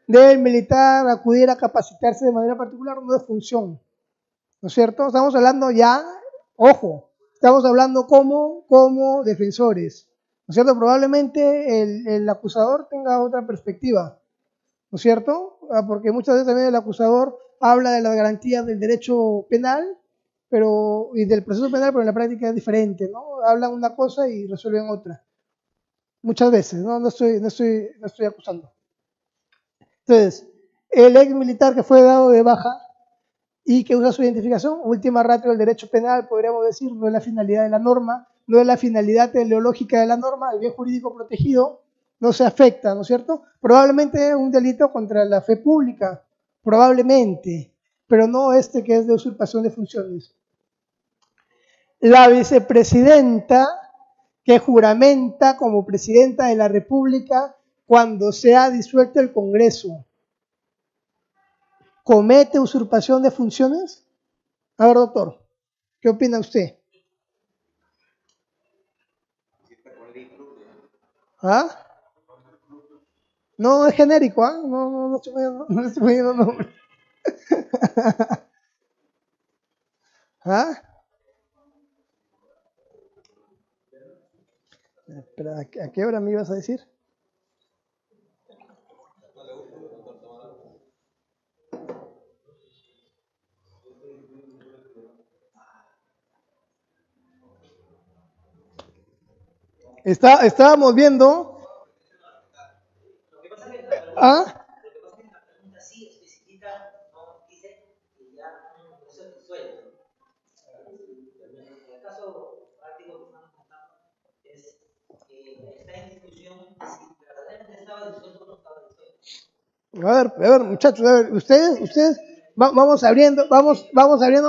del militar acudir a capacitarse de manera particular, no es función. ¿No es cierto? Estamos hablando ya, ojo, estamos hablando como defensores. ¿No es cierto? Probablemente el acusador tenga otra perspectiva. ¿No es cierto? Porque muchas veces también el acusador habla de las garantías del derecho penal y del proceso penal, pero en la práctica es diferente, ¿no? Hablan una cosa y resuelven otra. Muchas veces, ¿no? No estoy acusando. Entonces, el ex militar que fue dado de baja y que usa su identificación, última ratio del derecho penal, podríamos decir, no es la finalidad de la norma, no es la finalidad teleológica de la norma, el bien jurídico protegido no se afecta, ¿no es cierto? Probablemente un delito contra la fe pública, probablemente, pero no este que es de usurpación de funciones. La vicepresidenta que juramenta como presidenta de la República cuando se ha disuelto el Congreso, ¿comete usurpación de funciones? A ver, doctor. ¿Qué opina usted? ¿Ah? No, es genérico, ¿ah? No estoy poniendo nombre. ¿Ah? Espera, ¿a qué hora me ibas a decir? Estábamos viendo. ¿Ah? Sí especifica, no dice que ya eso es tu sueldo. En el caso práctico que estamos contando es que está en discusión si verdaderamente estaba disuelto o no estaba disuelto. A ver, muchachos, a ver, ustedes vamos abriendo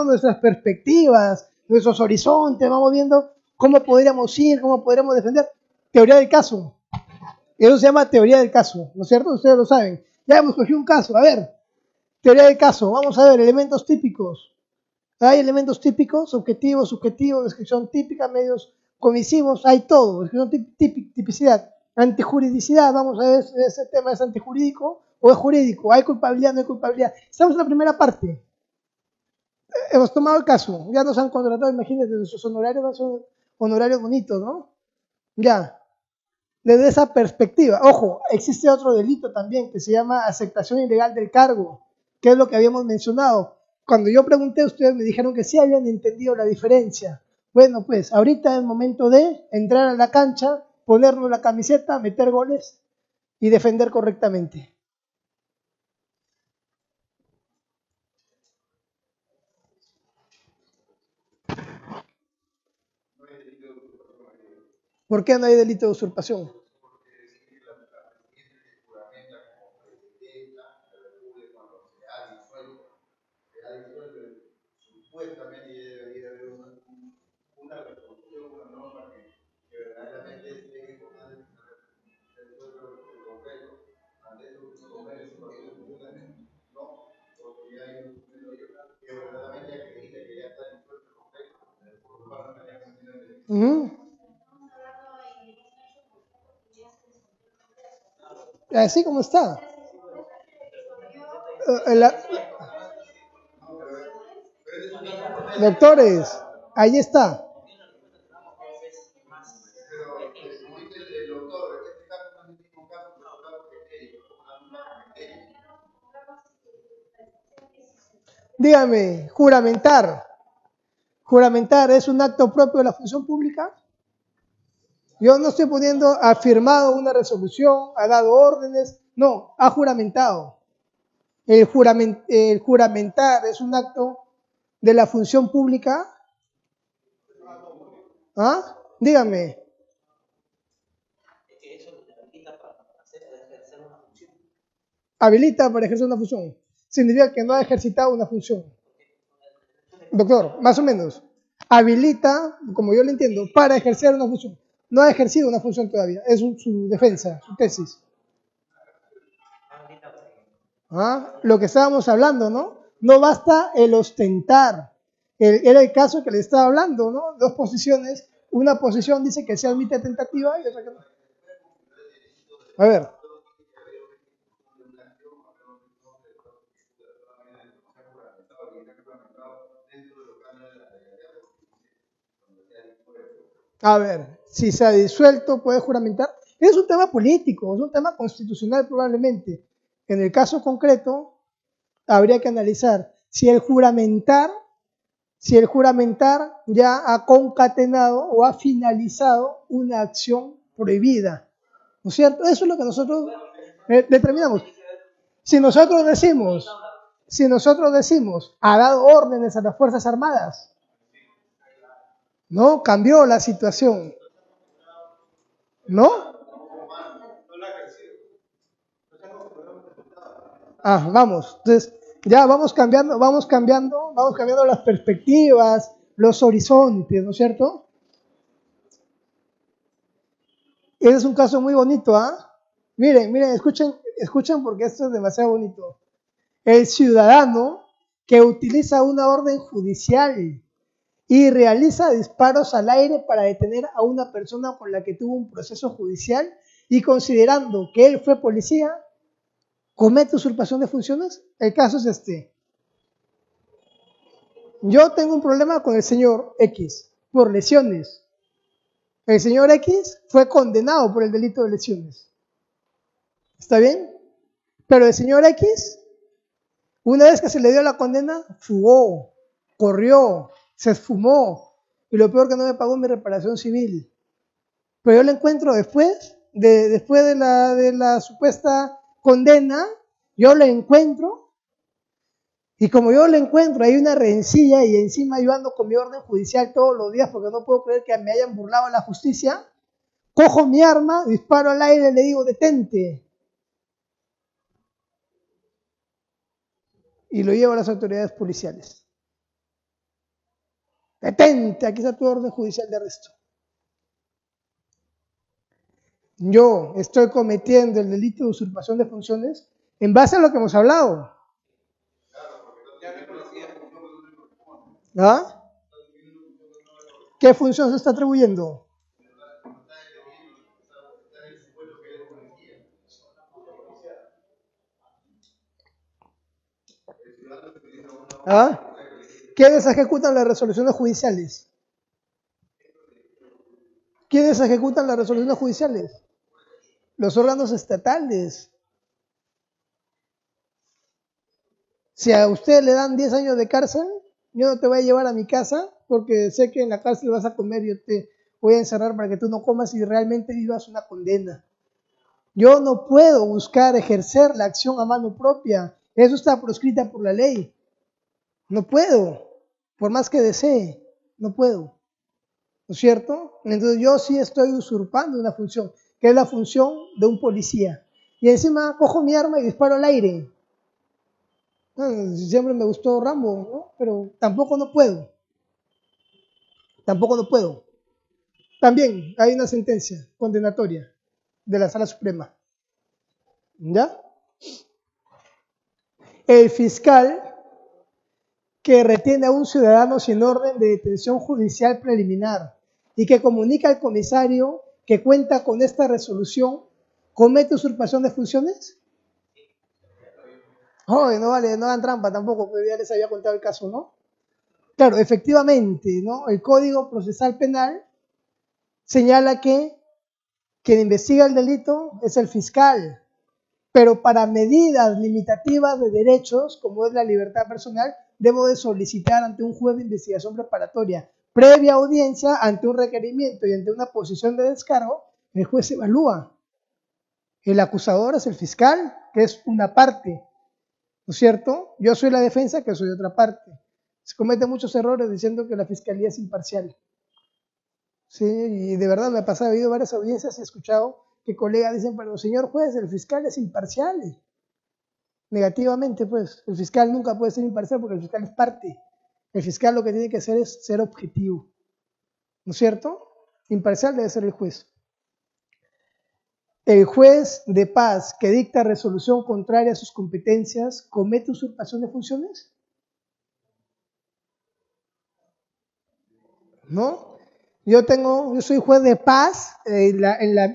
nuestras perspectivas, nuestros horizontes, vamos viendo cómo podríamos ir, cómo podríamos defender. Teoría del caso. Eso se llama teoría del caso, ¿no es cierto? Ustedes lo saben. Ya hemos cogido un caso, a ver, teoría del caso, vamos a ver, elementos típicos. Hay elementos típicos, objetivos, subjetivos, descripción típica, medios comisivos, hay todo, descripción tipicidad, antijuridicidad, vamos a ver si ese tema es antijurídico o es jurídico, hay culpabilidad, no hay culpabilidad. Estamos en la primera parte. Hemos tomado el caso, ya nos han contratado, imagínense, nuestros honorarios son honorarios bonitos, ¿no? Ya. Desde esa perspectiva, ojo, existe otro delito también que se llama aceptación ilegal del cargo, que es lo que habíamos mencionado. Cuando yo pregunté, ustedes me dijeron que sí habían entendido la diferencia. Bueno, pues ahorita es el momento de entrar a la cancha, ponernos la camiseta, meter goles y defender correctamente. ¿Por qué no hay delito de usurpación? Supuestamente debería haber una resolución, una norma que verdaderamente esté importante el concreto, ante eso se convence su partido funciona, no, porque ya hay un documento que verdaderamente acredita que ya está disuelto el concreto, por parte de la Constitución. Así como está. Doctores, ahí está. Dígame, juramentar. ¿Juramentar es un acto propio de la función pública? Yo no estoy poniendo, ha firmado una resolución, ha dado órdenes, no, ha juramentado. El juramentar es un acto de la función pública. ¿Ah? Dígame. Habilita para ejercer una función. Significa que no ha ejercitado una función. Doctor, más o menos. Habilita, como yo lo entiendo, para ejercer una función. No ha ejercido una función todavía. Es su defensa, su tesis. ¿Ah? Lo que estábamos hablando, ¿no? No basta el ostentar. Era el caso que le estaba hablando, ¿no? Dos posiciones. Una posición dice que se admite tentativa y otra que no. A ver. A ver, si se ha disuelto, puede juramentar. Es un tema político, es un tema constitucional probablemente. En el caso concreto, habría que analizar si el juramentar ya ha concatenado o ha finalizado una acción prohibida. ¿No es cierto? Eso es lo que nosotros determinamos. Si nosotros decimos, ha dado órdenes a las Fuerzas Armadas, ¿no? Cambió la situación. ¿No? Vamos. Entonces, ya vamos cambiando las perspectivas, los horizontes, ¿no es cierto? Ese es un caso muy bonito, ¿ah? Miren, escuchen porque esto es demasiado bonito. El ciudadano que utiliza una orden judicial y realiza disparos al aire para detener a una persona con la que tuvo un proceso judicial y considerando que él fue policía, comete usurpación de funciones. El caso es este. Yo tengo un problema con el señor X por lesiones. El señor X fue condenado por el delito de lesiones. ¿Está bien? Pero el señor X, una vez que se le dio la condena, fugó, corrió, se esfumó, y lo peor que no me pagó mi reparación civil. Pero yo lo encuentro después de la supuesta condena, yo lo encuentro, y como yo lo encuentro, hay una rencilla, y encima yo ando con mi orden judicial todos los días, porque no puedo creer que me hayan burlado a la justicia. Cojo mi arma, disparo al aire y le digo, detente. Y lo llevo a las autoridades policiales. Detente, aquí está tu orden judicial de arresto. Yo estoy cometiendo el delito de usurpación de funciones en base a lo que hemos hablado. ¿Ah? ¿Qué función se está atribuyendo? ¿Ah? ¿Quiénes ejecutan las resoluciones judiciales? ¿Quiénes ejecutan las resoluciones judiciales? Los órganos estatales. Si a usted le dan 10 años de cárcel, yo no te voy a llevar a mi casa porque sé que en la cárcel vas a comer y yo te voy a encerrar para que tú no comas y realmente vivas una condena. Yo no puedo buscar ejercer la acción a mano propia. Eso está proscrita por la ley. No puedo, por más que desee, no puedo. ¿No es cierto? Entonces yo sí estoy usurpando una función, que es la función de un policía. Y encima cojo mi arma y disparo al aire. Siempre me gustó Rambo, ¿no? Pero tampoco no puedo. Tampoco no puedo. También hay una sentencia condenatoria de la Sala Suprema. ¿Ya? El fiscal que retiene a un ciudadano sin orden de detención judicial preliminar y que comunica al comisario que cuenta con esta resolución, ¿comete usurpación de funciones? Oye, no vale, no hagan trampa tampoco, porque ya les había contado el caso, ¿no? Claro, efectivamente, ¿no? El Código Procesal Penal señala que quien investiga el delito es el fiscal, pero para medidas limitativas de derechos, como es la libertad personal, debo de solicitar ante un juez de investigación preparatoria, previa audiencia, ante un requerimiento y ante una posición de descargo, el juez evalúa. El acusador es el fiscal, que es una parte, ¿no es cierto? Yo soy la defensa, que soy otra parte. Se cometen muchos errores diciendo que la fiscalía es imparcial. Sí, y de verdad me ha pasado, he habido varias audiencias y he escuchado que colegas dicen, pero señor juez, el fiscal es imparcial. Negativamente, pues, el fiscal nunca puede ser imparcial porque el fiscal es parte. El fiscal lo que tiene que hacer es ser objetivo. ¿No es cierto? Imparcial debe ser el juez. El juez de paz que dicta resolución contraria a sus competencias, ¿comete usurpación de funciones? ¿No? Yo soy juez de paz en la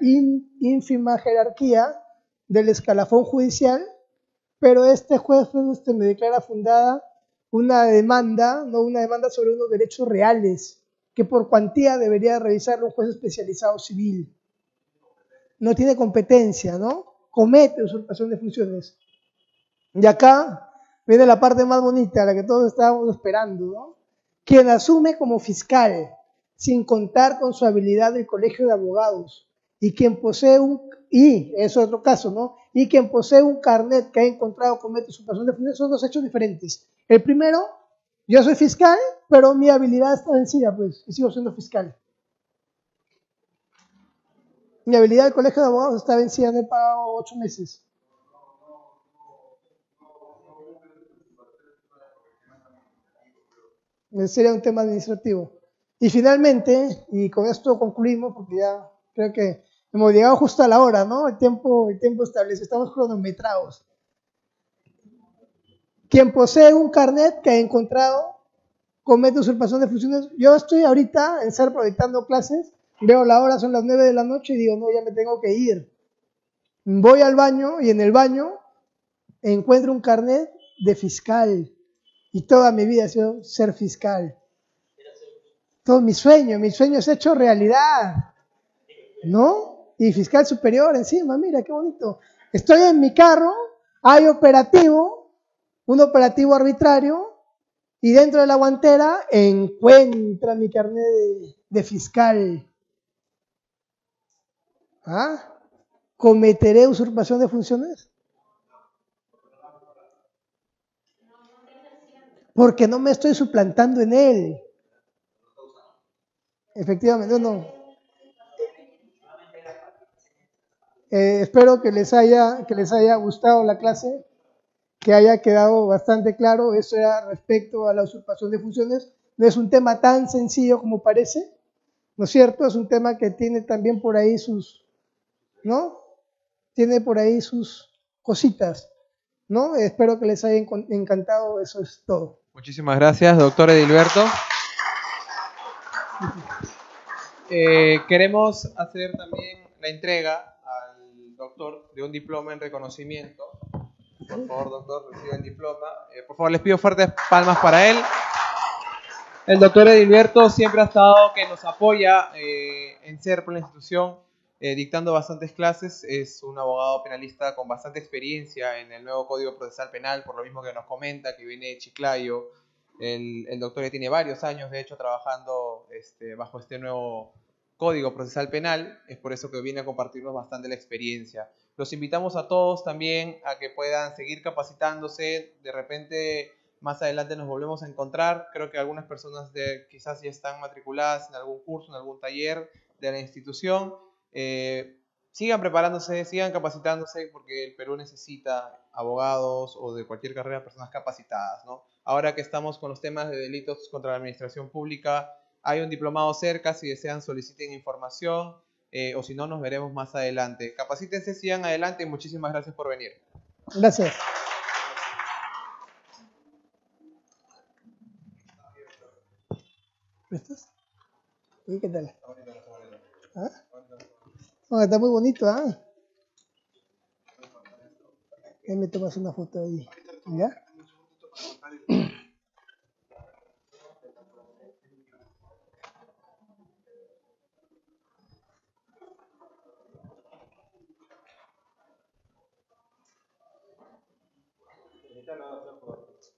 ínfima jerarquía del escalafón judicial, pero este juez me declara fundada una demanda, ¿no? Una demanda sobre unos derechos reales, que por cuantía debería revisarlo un juez especializado civil. No tiene competencia, ¿no? Comete usurpación de funciones. Y acá viene la parte más bonita, la que todos estábamos esperando, ¿no? Quien asume como fiscal, sin contar con su habilidad del colegio de abogados, y quien posee es otro caso, ¿no? Y quien posee un carnet que ha encontrado comete usurpación de funciones, son dos hechos diferentes. El primero, yo soy fiscal, pero mi habilidad está vencida, pues, y sigo siendo fiscal. Mi habilidad del colegio de abogados está vencida, me he pagado 8 meses. Sería un tema administrativo. Y finalmente, y con esto concluimos, porque ya creo que hemos llegado justo a la hora, ¿no? El tiempo establece, estamos cronometrados. Quien posee un carnet que ha encontrado comete usurpación de funciones. Yo estoy ahorita en SER proyectando clases, veo la hora, son las 9 de la noche y digo, no, ya me tengo que ir. Voy al baño y en el baño encuentro un carnet de fiscal y toda mi vida ha sido ser fiscal. Todo mi sueño es hecho realidad, ¿no? Y fiscal superior encima, mira qué bonito. Estoy en mi carro, hay operativo, un operativo arbitrario, y dentro de la guantera encuentra mi carnet de fiscal. ¿Ah? ¿Cometeré usurpación de funciones? Porque no me estoy suplantando en él. Efectivamente, no. Espero que les haya gustado la clase, que haya quedado bastante claro. Eso era respecto a la usurpación de funciones. No es un tema tan sencillo como parece, ¿no es cierto? Es un tema que tiene también por ahí sus, ¿no? Tiene por ahí sus cositas, ¿no? Espero que les haya encantado. Eso es todo. Muchísimas gracias, doctor Edilberto. Queremos hacer también la entrega al doctor de un diploma en reconocimiento. Por favor, doctor, reciba el diploma. Por favor, les pido fuertes palmas para él. El doctor Edilberto siempre ha estado que nos apoya en SER por la institución, dictando bastantes clases. Es un abogado penalista con bastante experiencia en el nuevo Código Procesal Penal, por lo mismo que nos comenta, que viene de Chiclayo. El doctor ya tiene varios años, de hecho, trabajando bajo este nuevo Código Procesal Penal. Es por eso que viene a compartirnos bastante la experiencia. Los invitamos a todos también a que puedan seguir capacitándose. De repente, más adelante nos volvemos a encontrar. Creo que algunas personas quizás ya están matriculadas en algún curso, en algún taller de la institución. Sigan preparándose, sigan capacitándose, porque el Perú necesita abogados o de cualquier carrera personas capacitadas, ¿no? Ahora que estamos con los temas de delitos contra la administración pública, hay un diplomado cerca. Si desean, soliciten información, o si no, nos veremos más adelante. Capacítense, sigan adelante y muchísimas gracias por venir. Gracias. ¿Estás? ¿Y qué tal? ¿Ah? Oh, está muy bonito, ¿ah? Ahí me tomas una foto ahí. ¿Ya?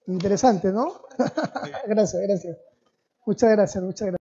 Interesante, ¿no? Gracias. Muchas gracias.